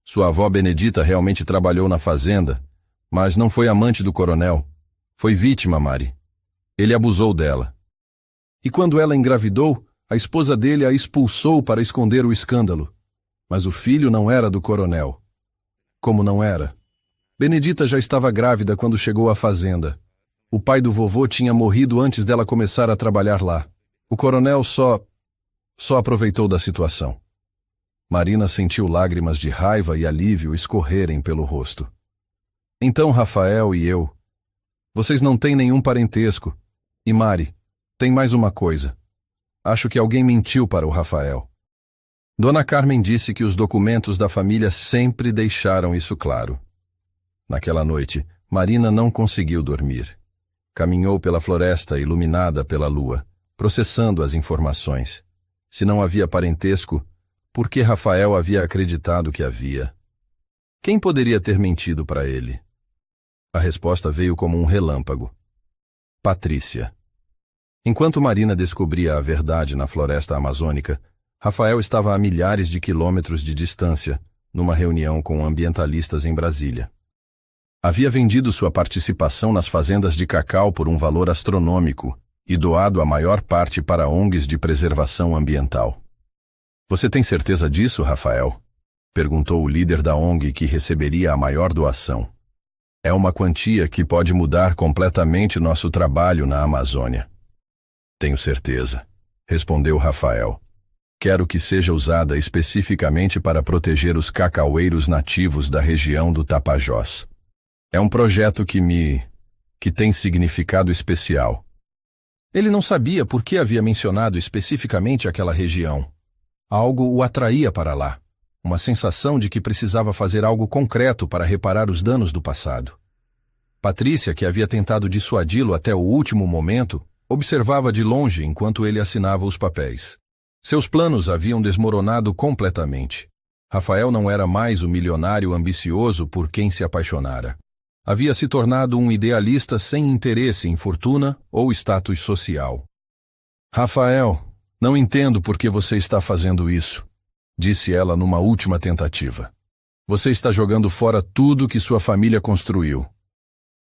Speaker 1: Sua avó Benedita realmente trabalhou na fazenda, mas não foi amante do coronel. Foi vítima, Mari. Ele abusou dela. E quando ela engravidou, a esposa dele a expulsou para esconder o escândalo. Mas o filho não era do coronel. Como não era? Benedita já estava grávida quando chegou à fazenda. O pai do vovô tinha morrido antes dela começar a trabalhar lá. O coronel só aproveitou da situação. Marina sentiu lágrimas de raiva e alívio escorrerem pelo rosto. Então Rafael e eu, vocês não têm nenhum parentesco. E Mari, tem mais uma coisa. Acho que alguém mentiu para o Rafael. Dona Carmen disse que os documentos da família sempre deixaram isso claro. Naquela noite, Marina não conseguiu dormir. Caminhou pela floresta iluminada pela lua, processando as informações. Se não havia parentesco, por que Rafael havia acreditado que havia? Quem poderia ter mentido para ele? A resposta veio como um relâmpago. Patrícia. Enquanto Marina descobria a verdade na floresta amazônica, Rafael estava a milhares de quilômetros de distância, numa reunião com ambientalistas em Brasília. Havia vendido sua participação nas fazendas de cacau por um valor astronômico e doado a maior parte para ONGs de preservação ambiental. Você tem certeza disso, Rafael? Perguntou o líder da ONG que receberia a maior doação. É uma quantia que pode mudar completamente nosso trabalho na Amazônia. Tenho certeza, respondeu Rafael. Quero que seja usada especificamente para proteger os cacaueiros nativos da região do Tapajós. É um projeto que tem significado especial. Ele não sabia por que havia mencionado especificamente aquela região. Algo o atraía para lá, uma sensação de que precisava fazer algo concreto para reparar os danos do passado. Patrícia, que havia tentado dissuadi-lo até o último momento, observava de longe enquanto ele assinava os papéis. Seus planos haviam desmoronado completamente. Rafael não era mais o milionário ambicioso por quem se apaixonara. Havia se tornado um idealista sem interesse em fortuna ou status social. Rafael, não entendo por que você está fazendo isso, disse ela numa última tentativa. Você está jogando fora tudo que sua família construiu.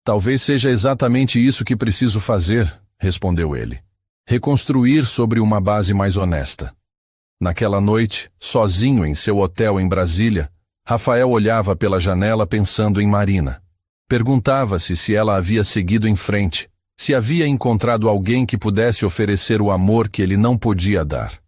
Speaker 1: Talvez seja exatamente isso que preciso fazer, respondeu ele. Reconstruir sobre uma base mais honesta. Naquela noite, sozinho em seu hotel em Brasília, Rafael olhava pela janela pensando em Marina. Perguntava-se se ela havia seguido em frente, se havia encontrado alguém que pudesse oferecer o amor que ele não podia dar.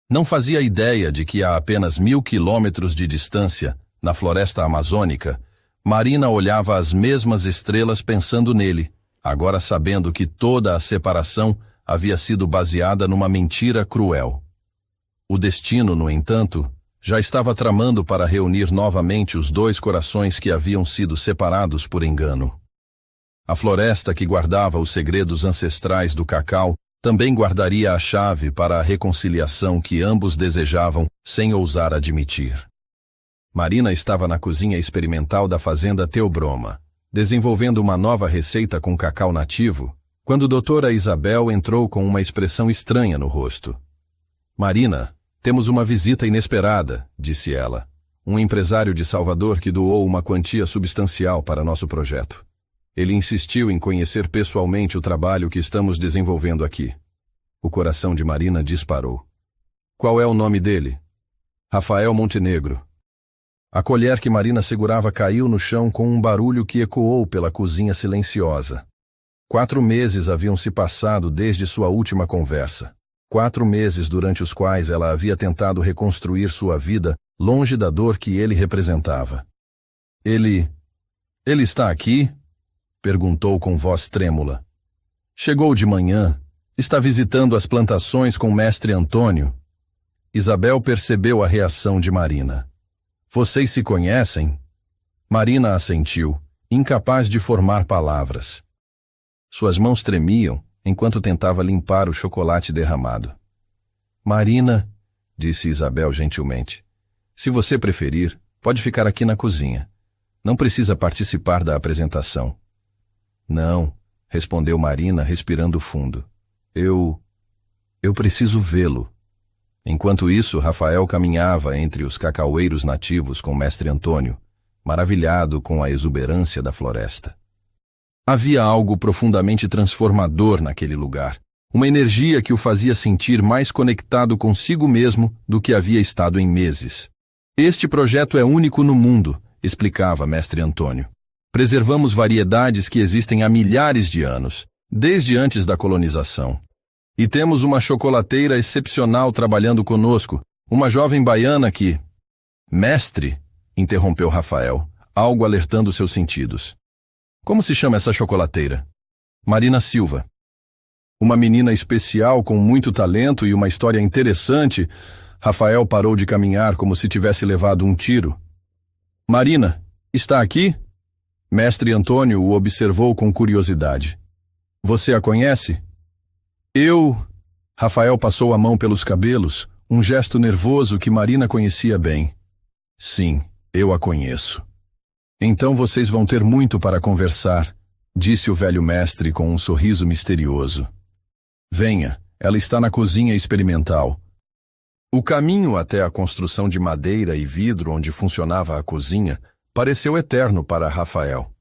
Speaker 1: Não fazia ideia de que a apenas 1000 quilômetros de distância, na floresta amazônica, Marina olhava as mesmas estrelas pensando nele, agora sabendo que toda a separação havia sido baseada numa mentira cruel. O destino, no entanto, já estava tramando para reunir novamente os dois corações que haviam sido separados por engano. A floresta que guardava os segredos ancestrais do cacau também guardaria a chave para a reconciliação que ambos desejavam sem ousar admitir. Marina estava na cozinha experimental da fazenda Teobroma, desenvolvendo uma nova receita com cacau nativo, quando doutora Isabel entrou com uma expressão estranha no rosto. Marina, temos uma visita inesperada, disse ela. Um empresário de Salvador que doou uma quantia substancial para nosso projeto. Ele insistiu em conhecer pessoalmente o trabalho que estamos desenvolvendo aqui. O coração de Marina disparou. Qual é o nome dele? Rafael Montenegro. A colher que Marina segurava caiu no chão com um barulho que ecoou pela cozinha silenciosa. 4 meses haviam se passado desde sua última conversa. 4 meses durante os quais ela havia tentado reconstruir sua vida longe da dor que ele representava. Ele está aqui? Perguntou com voz trêmula. Chegou de manhã. Está visitando as plantações com o mestre Antônio. Isabel percebeu a reação de Marina. Vocês se conhecem? Marina assentiu, incapaz de formar palavras. Suas mãos tremiam enquanto tentava limpar o chocolate derramado. Marina, disse Isabel gentilmente, se você preferir, pode ficar aqui na cozinha. Não precisa participar da apresentação. Não, respondeu Marina, respirando fundo. Eu preciso vê-lo. Enquanto isso, Rafael caminhava entre os cacaueiros nativos com mestre Antônio, maravilhado com a exuberância da floresta. Havia algo profundamente transformador naquele lugar, uma energia que o fazia sentir mais conectado consigo mesmo do que havia estado em meses. Este projeto é único no mundo, explicava mestre Antônio. Preservamos variedades que existem há milhares de anos, desde antes da colonização. E temos uma chocolateira excepcional trabalhando conosco, uma jovem baiana que... Mestre, interrompeu Rafael, algo alertando seus sentidos. Como se chama essa chocolateira? Marina Silva. Uma menina especial com muito talento e uma história interessante. Rafael parou de caminhar como se tivesse levado um tiro. Marina, está aqui? Mestre Antônio o observou com curiosidade. Você a conhece? Rafael passou a mão pelos cabelos, um gesto nervoso que Marina conhecia bem. Sim, eu a conheço. Então vocês vão ter muito para conversar, disse o velho mestre com um sorriso misterioso. Venha, ela está na cozinha experimental. O caminho até a construção de madeira e vidro onde funcionava a cozinha pareceu eterno para Rafael.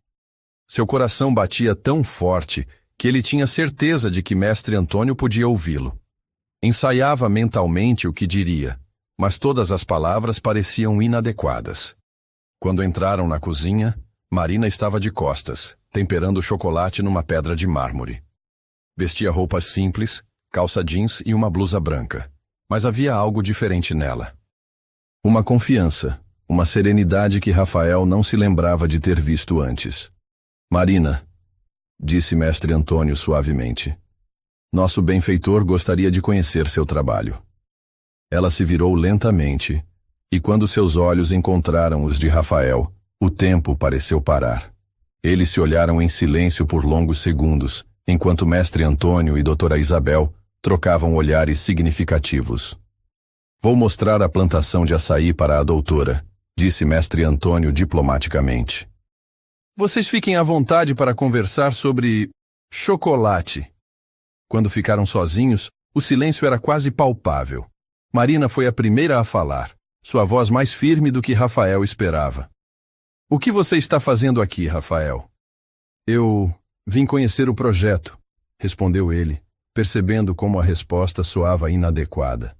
Speaker 1: Seu coração batia tão forte que ele tinha certeza de que mestre Antônio podia ouvi-lo. Ensaiava mentalmente o que diria, mas todas as palavras pareciam inadequadas. Quando entraram na cozinha, Marina estava de costas, temperando chocolate numa pedra de mármore. Vestia roupas simples, calça jeans e uma blusa branca, mas havia algo diferente nela. Uma confiança, uma serenidade que Rafael não se lembrava de ter visto antes. Marina, disse mestre Antônio suavemente, nosso benfeitor gostaria de conhecer seu trabalho. Ela se virou lentamente, e quando seus olhos encontraram os de Rafael, o tempo pareceu parar. Eles se olharam em silêncio por longos segundos, enquanto mestre Antônio e doutora Isabel trocavam olhares significativos. Vou mostrar a plantação de açaí para a doutora, disse mestre Antônio diplomaticamente. Vocês fiquem à vontade para conversar sobre chocolate. Quando ficaram sozinhos, o silêncio era quase palpável. Marina foi a primeira a falar, sua voz mais firme do que Rafael esperava. O que você está fazendo aqui, Rafael? Eu vim conhecer o projeto, respondeu ele, percebendo como a resposta soava inadequada.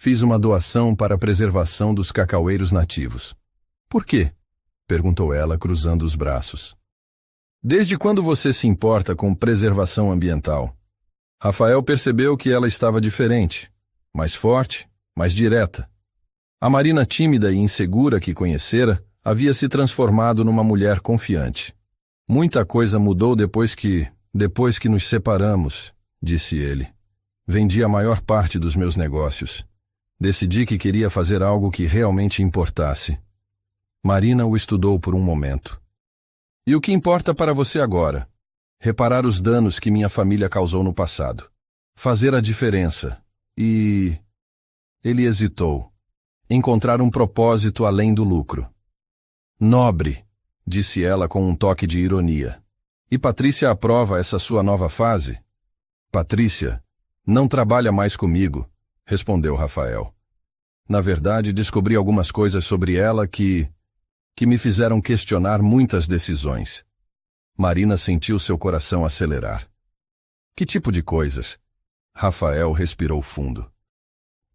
Speaker 1: Fiz uma doação para a preservação dos cacaueiros nativos. Por quê? Perguntou ela, cruzando os braços. Desde quando você se importa com preservação ambiental? Rafael percebeu que ela estava diferente, mais forte, mais direta. A Marina tímida e insegura que conhecera havia se transformado numa mulher confiante. Muita coisa mudou depois que nos separamos, disse ele. Vendi a maior parte dos meus negócios. Decidi que queria fazer algo que realmente importasse. Marina o estudou por um momento. E o que importa para você agora? Reparar os danos que minha família causou no passado. Fazer a diferença. E... Ele hesitou. Encontrar um propósito além do lucro. Nobre, disse ela com um toque de ironia. E Patrícia aprova essa sua nova fase? Patrícia não trabalha mais comigo, respondeu Rafael. Na verdade, descobri algumas coisas sobre ela que me fizeram questionar muitas decisões. Marina sentiu seu coração acelerar. Que tipo de coisas? Rafael respirou fundo.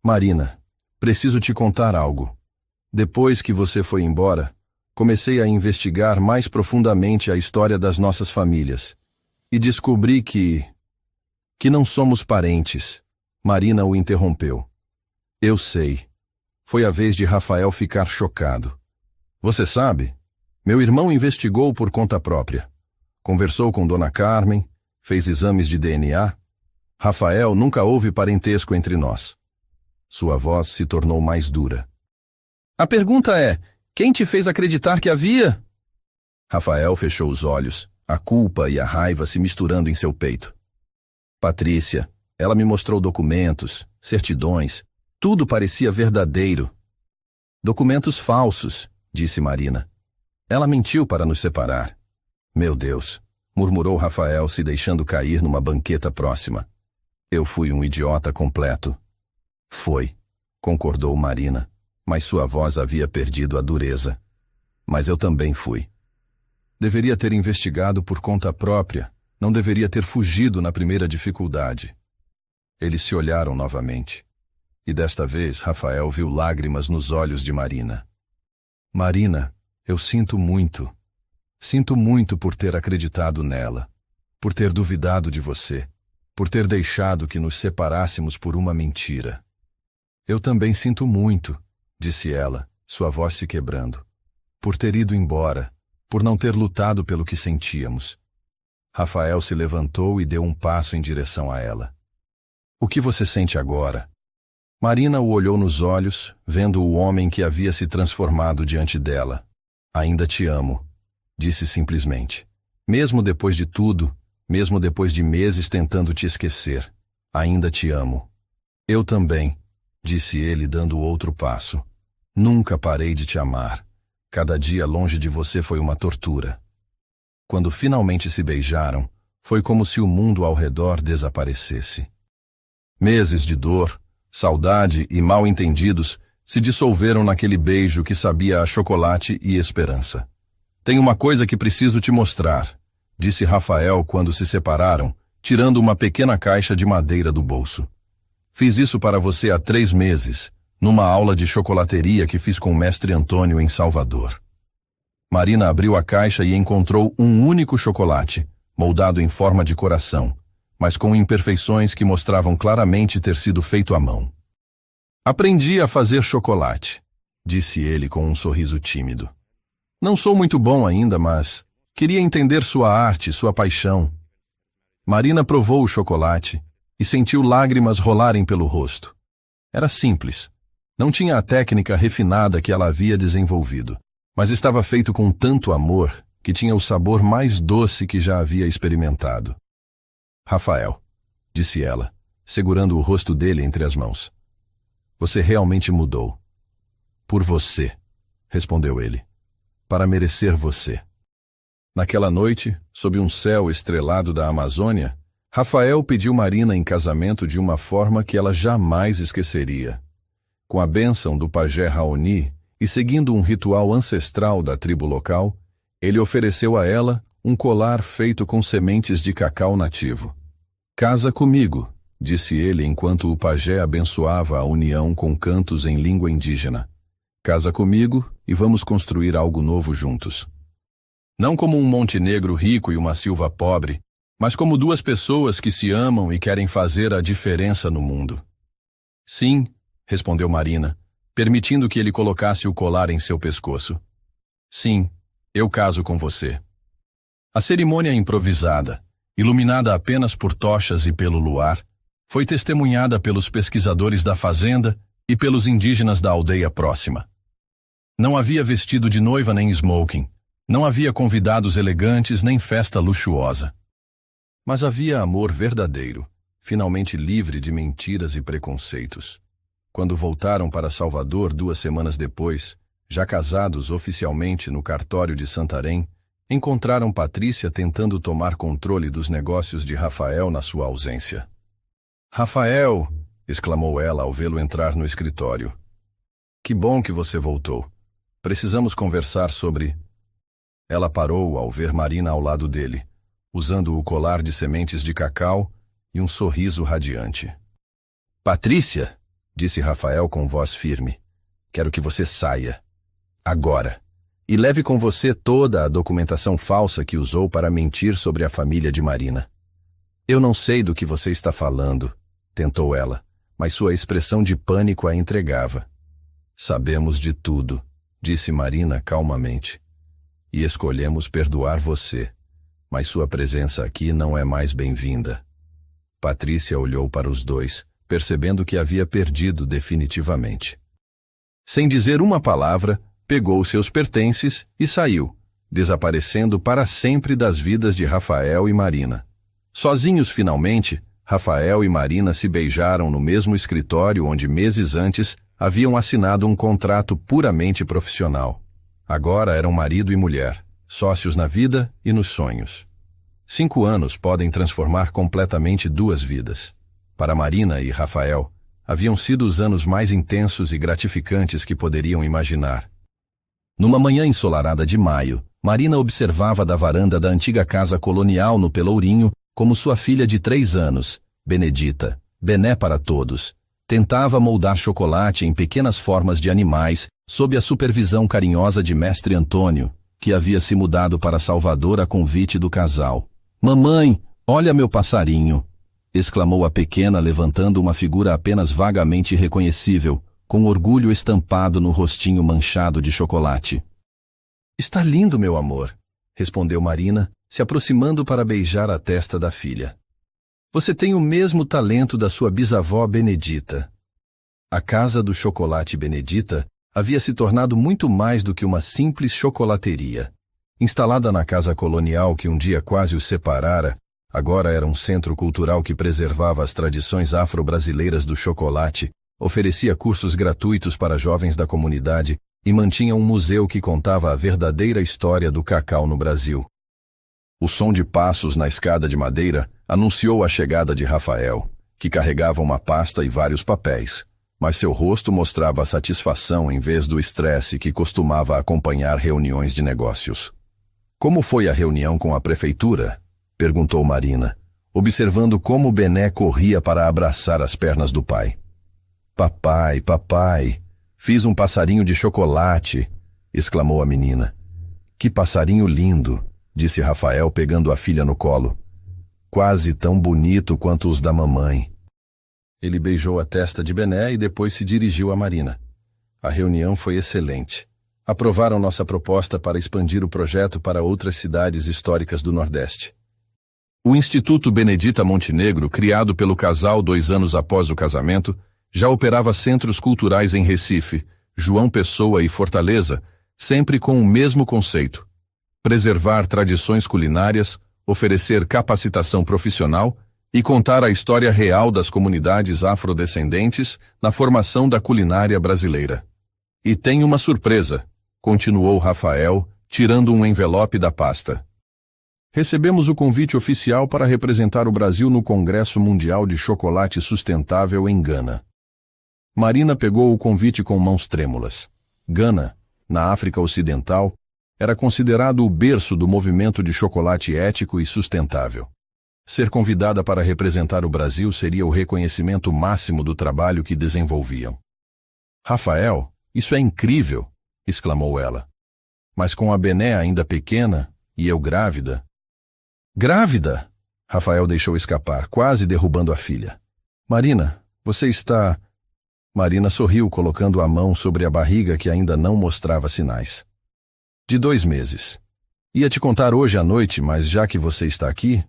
Speaker 1: Marina, preciso te contar algo. Depois que você foi embora, comecei a investigar mais profundamente a história das nossas famílias. E descobri que não somos parentes. Marina o interrompeu. Eu sei. Foi a vez de Rafael ficar chocado. Você sabe? Meu irmão investigou por conta própria. Conversou com Dona Carmen, fez exames de DNA. Rafael, nunca houve parentesco entre nós. Sua voz se tornou mais dura. A pergunta é, quem te fez acreditar que havia? Rafael fechou os olhos, a culpa e a raiva se misturando em seu peito. Patrícia, ela me mostrou documentos, certidões, tudo parecia verdadeiro. Documentos falsos, disse Marina. Ela mentiu para nos separar. Meu Deus, murmurou Rafael, se deixando cair numa banqueta próxima. Eu fui um idiota completo. Foi, concordou Marina, mas sua voz havia perdido a dureza. Mas eu também fui. Deveria ter investigado por conta própria, não deveria ter fugido na primeira dificuldade. Eles se olharam novamente. E desta vez Rafael viu lágrimas nos olhos de Marina. Marina, eu sinto muito. Sinto muito por ter acreditado nela, por ter duvidado de você, por ter deixado que nos separássemos por uma mentira. Eu também sinto muito, disse ela, sua voz se quebrando, por ter ido embora, por não ter lutado pelo que sentíamos. Rafael se levantou e deu um passo em direção a ela. O que você sente agora? Marina o olhou nos olhos, vendo o homem que havia se transformado diante dela. Ainda te amo, disse simplesmente. Mesmo depois de tudo, mesmo depois de meses tentando te esquecer, ainda te amo. Eu também, disse ele dando outro passo. Nunca parei de te amar. Cada dia longe de você foi uma tortura. Quando finalmente se beijaram, foi como se o mundo ao redor desaparecesse. Meses de dor, saudade e mal-entendidos se dissolveram naquele beijo que sabia a chocolate e esperança. Tem uma coisa que preciso te mostrar, disse Rafael quando se separaram, tirando uma pequena caixa de madeira do bolso. Fiz isso para você há 3 meses, numa aula de chocolateria que fiz com o mestre Antônio em Salvador. Marina abriu a caixa e encontrou um único chocolate, moldado em forma de coração, mas com imperfeições que mostravam claramente ter sido feito à mão. Aprendi a fazer chocolate, disse ele com um sorriso tímido. Não sou muito bom ainda, mas queria entender sua arte, sua paixão. Marina provou o chocolate e sentiu lágrimas rolarem pelo rosto. Era simples. Não tinha a técnica refinada que ela havia desenvolvido, mas estava feito com tanto amor que tinha o sabor mais doce que já havia experimentado. Rafael, disse ela, segurando o rosto dele entre as mãos. Você realmente mudou. Por você, respondeu ele. Para merecer você. Naquela noite, sob um céu estrelado da Amazônia, Rafael pediu Marina em casamento de uma forma que ela jamais esqueceria. Com a bênção do pajé Raoni e seguindo um ritual ancestral da tribo local, ele ofereceu a ela um colar feito com sementes de cacau nativo. Casa comigo, disse ele enquanto o pajé abençoava a união com cantos em língua indígena. Casa comigo e vamos construir algo novo juntos. Não como um Montenegro rico e uma Silva pobre, mas como duas pessoas que se amam e querem fazer a diferença no mundo. Sim, respondeu Marina, permitindo que ele colocasse o colar em seu pescoço. Sim, eu caso com você. A cerimônia improvisada, iluminada apenas por tochas e pelo luar, foi testemunhada pelos pesquisadores da fazenda e pelos indígenas da aldeia próxima. Não havia vestido de noiva nem smoking, não havia convidados elegantes nem festa luxuosa. Mas havia amor verdadeiro, finalmente livre de mentiras e preconceitos. Quando voltaram para Salvador 2 semanas depois, já casados oficialmente no cartório de Santarém, encontraram Patrícia tentando tomar controle dos negócios de Rafael na sua ausência. "Rafael!" exclamou ela ao vê-lo entrar no escritório. "Que bom que você voltou. Precisamos conversar sobre..." Ela parou ao ver Marina ao lado dele, usando o colar de sementes de cacau e um sorriso radiante. "Patrícia!" disse Rafael com voz firme. "Quero que você saia. Agora. E leve com você toda a documentação falsa que usou para mentir sobre a família de Marina." "Eu não sei do que você está falando", tentou ela, mas sua expressão de pânico a entregava. "Sabemos de tudo", disse Marina calmamente. "E escolhemos perdoar você, mas sua presença aqui não é mais bem-vinda." Patrícia olhou para os dois, percebendo que havia perdido definitivamente. Sem dizer uma palavra, pegou seus pertences e saiu, desaparecendo para sempre das vidas de Rafael e Marina. Sozinhos finalmente, Rafael e Marina se beijaram no mesmo escritório onde meses antes haviam assinado um contrato puramente profissional. Agora eram marido e mulher, sócios na vida e nos sonhos. 5 anos podem transformar completamente 2 vidas. Para Marina e Rafael, haviam sido os anos mais intensos e gratificantes que poderiam imaginar. Numa manhã ensolarada de maio, Marina observava da varanda da antiga casa colonial no Pelourinho como sua filha de 3 anos, Benedita, Bené para todos, tentava moldar chocolate em pequenas formas de animais sob a supervisão carinhosa de mestre Antônio, que havia se mudado para Salvador a convite do casal. "Mamãe, olha meu passarinho!" exclamou a pequena levantando uma figura apenas vagamente reconhecível, com orgulho estampado no rostinho manchado de chocolate. "Está lindo, meu amor", respondeu Marina, se aproximando para beijar a testa da filha. "Você tem o mesmo talento da sua bisavó Benedita." A casa do chocolate Benedita havia se tornado muito mais do que uma simples chocolateria. Instalada na casa colonial que um dia quase os separara, agora era um centro cultural que preservava as tradições afro-brasileiras do chocolate, oferecia cursos gratuitos para jovens da comunidade e mantinha um museu que contava a verdadeira história do cacau no Brasil. O som de passos na escada de madeira anunciou a chegada de Rafael, que carregava uma pasta e vários papéis, mas seu rosto mostrava a satisfação em vez do estresse que costumava acompanhar reuniões de negócios. "Como foi a reunião com a prefeitura?" perguntou Marina, observando como Bené corria para abraçar as pernas do pai. Papai, fiz um passarinho de chocolate", exclamou a menina. "Que passarinho lindo", disse Rafael pegando a filha no colo. "Quase tão bonito quanto os da mamãe." Ele beijou a testa de Bené e depois se dirigiu a Marina. "A reunião foi excelente. Aprovaram nossa proposta para expandir o projeto para outras cidades históricas do Nordeste." O Instituto Benedita Montenegro, criado pelo casal 2 anos após o casamento, já operava centros culturais em Recife, João Pessoa e Fortaleza, sempre com o mesmo conceito: preservar tradições culinárias, oferecer capacitação profissional e contar a história real das comunidades afrodescendentes na formação da culinária brasileira. "E tem uma surpresa", continuou Rafael, tirando um envelope da pasta. "Recebemos o convite oficial para representar o Brasil no Congresso Mundial de Chocolate Sustentável em Gana." Marina pegou o convite com mãos trêmulas. Gana, na África Ocidental, era considerado o berço do movimento de chocolate ético e sustentável. Ser convidada para representar o Brasil seria o reconhecimento máximo do trabalho que desenvolviam. Rafael, isso é incrível, exclamou ela. Mas com a Bené ainda pequena e eu grávida. Grávida? Rafael deixou escapar, quase derrubando a filha. Marina, você está... Marina sorriu, colocando a mão sobre a barriga que ainda não mostrava sinais. De 2 meses. Ia te contar hoje à noite, mas já que você está aqui...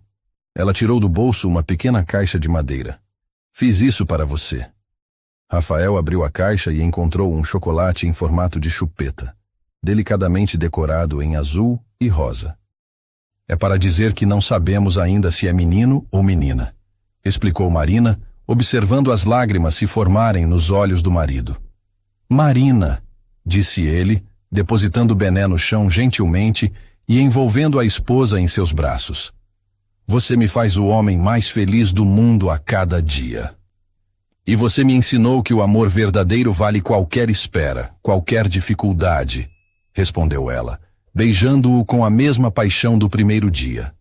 Speaker 1: Ela tirou do bolso uma pequena caixa de madeira. Fiz isso para você. Rafael abriu a caixa e encontrou um chocolate em formato de chupeta, delicadamente decorado em azul e rosa. É para dizer que não sabemos ainda se é menino ou menina, explicou Marina, observando as lágrimas se formarem nos olhos do marido. Marina, disse ele, depositando Bené no chão gentilmente e envolvendo a esposa em seus braços. Você me faz o homem mais feliz do mundo a cada dia. E você me ensinou que o amor verdadeiro vale qualquer espera, qualquer dificuldade, respondeu ela, beijando-o com a mesma paixão do primeiro dia.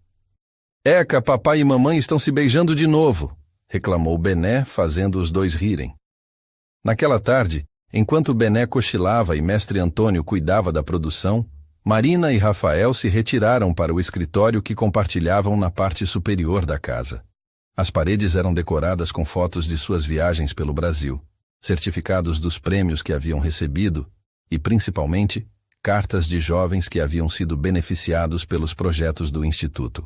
Speaker 1: Eca, papai e mamãe estão se beijando de novo, reclamou Bené, fazendo os dois rirem. Naquela tarde, enquanto Bené cochilava e mestre Antônio cuidava da produção, Marina e Rafael se retiraram para o escritório que compartilhavam na parte superior da casa. As paredes eram decoradas com fotos de suas viagens pelo Brasil, certificados dos prêmios que haviam recebido e, principalmente, cartas de jovens que haviam sido beneficiados pelos projetos do Instituto.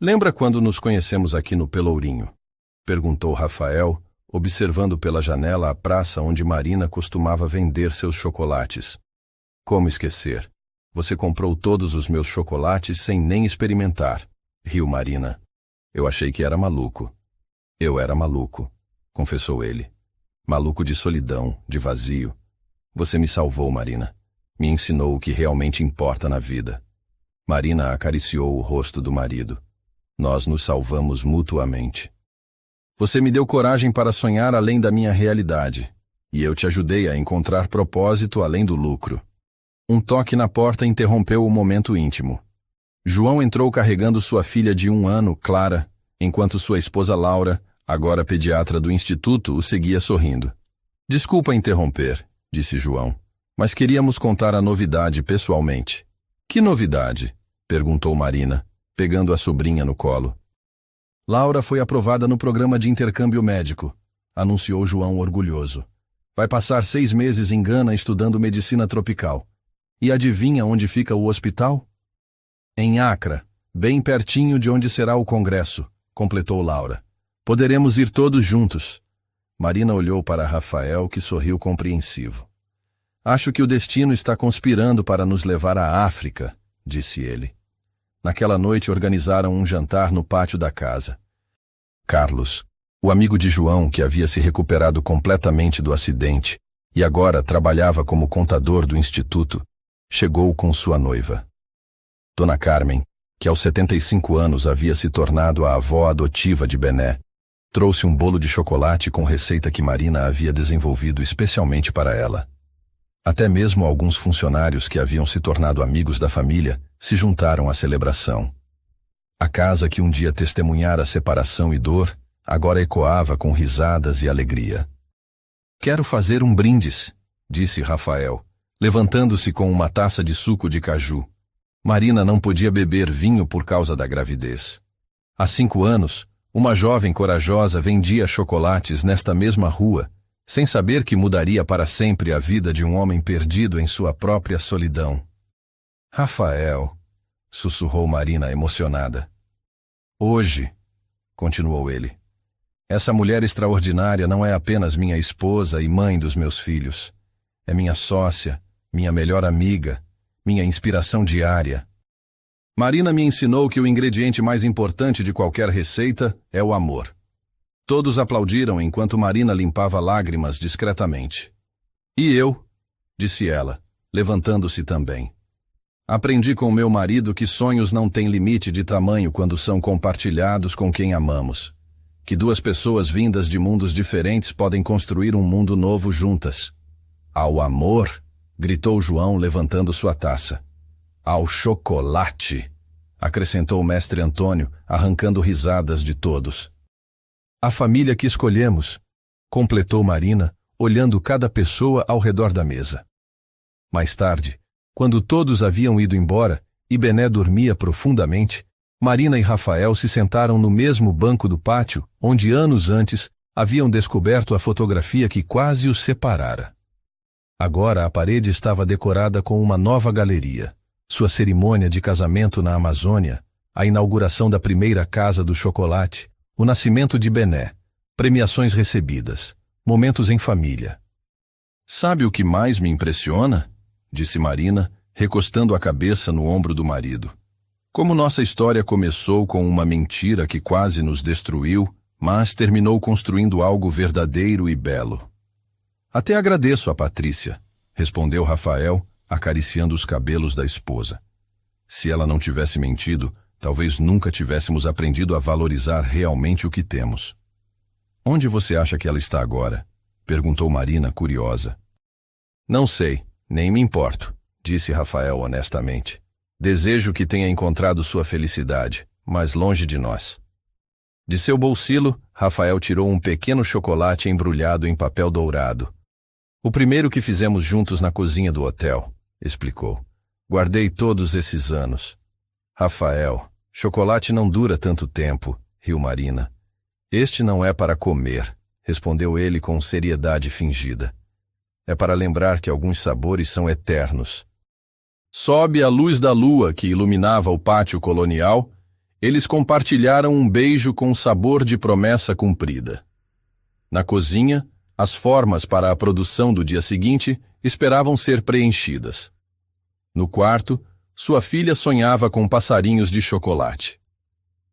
Speaker 1: Lembra quando nos conhecemos aqui no Pelourinho? Perguntou Rafael, observando pela janela a praça onde Marina costumava vender seus chocolates. Como esquecer? Você comprou todos os meus chocolates sem nem experimentar, riu Marina. Eu achei que era maluco. Eu era maluco, confessou ele. Maluco de solidão, de vazio. Você me salvou, Marina. Me ensinou o que realmente importa na vida. Marina acariciou o rosto do marido. Nós nos salvamos mutuamente. Você me deu coragem para sonhar além da minha realidade, e eu te ajudei a encontrar propósito além do lucro. Um toque na porta interrompeu o momento íntimo. João entrou carregando sua filha de 1 ano, Clara, enquanto sua esposa Laura, agora pediatra do instituto, o seguia sorrindo. Desculpa interromper, disse João, mas queríamos contar a novidade pessoalmente. Que novidade? Perguntou Marina, pegando a sobrinha no colo. Laura foi aprovada no programa de intercâmbio médico, anunciou João orgulhoso. Vai passar 6 meses em Gana estudando medicina tropical. E adivinha onde fica o hospital? Em Accra, bem pertinho de onde será o congresso, completou Laura. Poderemos ir todos juntos. Marina olhou para Rafael, que sorriu compreensivo. Acho que o destino está conspirando para nos levar à África, disse ele. Naquela noite organizaram um jantar no pátio da casa. Carlos, o amigo de João, que havia se recuperado completamente do acidente e agora trabalhava como contador do instituto, chegou com sua noiva. Dona Carmen, que aos 75 anos havia se tornado a avó adotiva de Bené, trouxe um bolo de chocolate com receita que Marina havia desenvolvido especialmente para ela. Até mesmo alguns funcionários que haviam se tornado amigos da família se juntaram à celebração. A casa que um dia testemunhara separação e dor, agora ecoava com risadas e alegria. Quero fazer um brindis, disse Rafael, levantando-se com uma taça de suco de caju. Marina não podia beber vinho por causa da gravidez. Há 5 anos, uma jovem corajosa vendia chocolates nesta mesma rua, sem saber que mudaria para sempre a vida de um homem perdido em sua própria solidão. Rafael, sussurrou Marina emocionada. Hoje, continuou ele, essa mulher extraordinária não é apenas minha esposa e mãe dos meus filhos. É minha sócia, minha melhor amiga, minha inspiração diária. Marina me ensinou que o ingrediente mais importante de qualquer receita é o amor. Todos aplaudiram enquanto Marina limpava lágrimas discretamente. E eu, disse ela, levantando-se também. Aprendi com meu marido que sonhos não têm limite de tamanho quando são compartilhados com quem amamos. Que 2 pessoas vindas de mundos diferentes podem construir um mundo novo juntas. Ao amor, gritou João levantando sua taça. Ao chocolate, acrescentou o mestre Antônio, arrancando risadas de todos. A família que escolhemos, completou Marina, olhando cada pessoa ao redor da mesa. Mais tarde, quando todos haviam ido embora e Bené dormia profundamente, Marina e Rafael se sentaram no mesmo banco do pátio, onde anos antes haviam descoberto a fotografia que quase os separara. Agora a parede estava decorada com uma nova galeria, sua cerimônia de casamento na Amazônia, a inauguração da primeira casa do chocolate, o nascimento de Bené, premiações recebidas, momentos em família. Sabe o que mais me impressiona? Disse Marina, recostando a cabeça no ombro do marido. Como nossa história começou com uma mentira que quase nos destruiu, mas terminou construindo algo verdadeiro e belo. Até agradeço a Patrícia, respondeu Rafael, acariciando os cabelos da esposa. Se ela não tivesse mentido, talvez nunca tivéssemos aprendido a valorizar realmente o que temos. Onde você acha que ela está agora? Perguntou Marina, curiosa. Não sei, nem me importo, disse Rafael honestamente. Desejo que tenha encontrado sua felicidade, mas longe de nós. De seu bolsilo, Rafael tirou um pequeno chocolate embrulhado em papel dourado. O primeiro que fizemos juntos na cozinha do hotel, explicou. Guardei todos esses anos. Rafael, chocolate não dura tanto tempo, riu Marina. Este não é para comer, respondeu ele com seriedade fingida. É para lembrar que alguns sabores são eternos. Sob a luz da lua que iluminava o pátio colonial, eles compartilharam um beijo com sabor de promessa cumprida. Na cozinha, as formas para a produção do dia seguinte esperavam ser preenchidas. No quarto, sua filha sonhava com passarinhos de chocolate.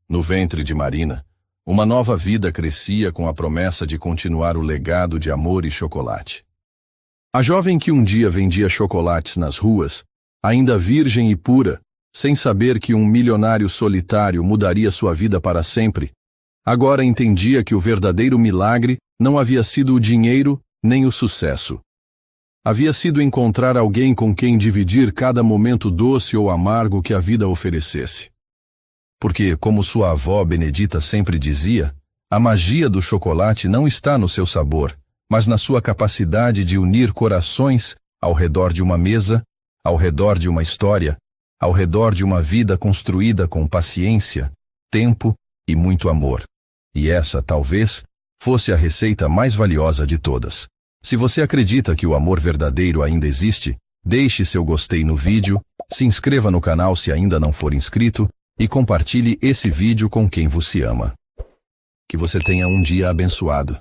Speaker 1: No ventre de Marina, uma nova vida crescia com a promessa de continuar o legado de amor e chocolate. A jovem que um dia vendia chocolates nas ruas, ainda virgem e pura, sem saber que um milionário solitário mudaria sua vida para sempre, agora entendia que o verdadeiro milagre não havia sido o dinheiro nem o sucesso. Havia sido encontrar alguém com quem dividir cada momento doce ou amargo que a vida oferecesse. Porque, como sua avó Benedita sempre dizia, a magia do chocolate não está no seu sabor, mas na sua capacidade de unir corações ao redor de uma mesa, ao redor de uma história, ao redor de uma vida construída com paciência, tempo e muito amor. E essa, talvez, fosse a receita mais valiosa de todas. Se você acredita que o amor verdadeiro ainda existe, deixe seu gostei no vídeo, se inscreva no canal se ainda não for inscrito e compartilhe esse vídeo com quem você ama. Que você tenha um dia abençoado.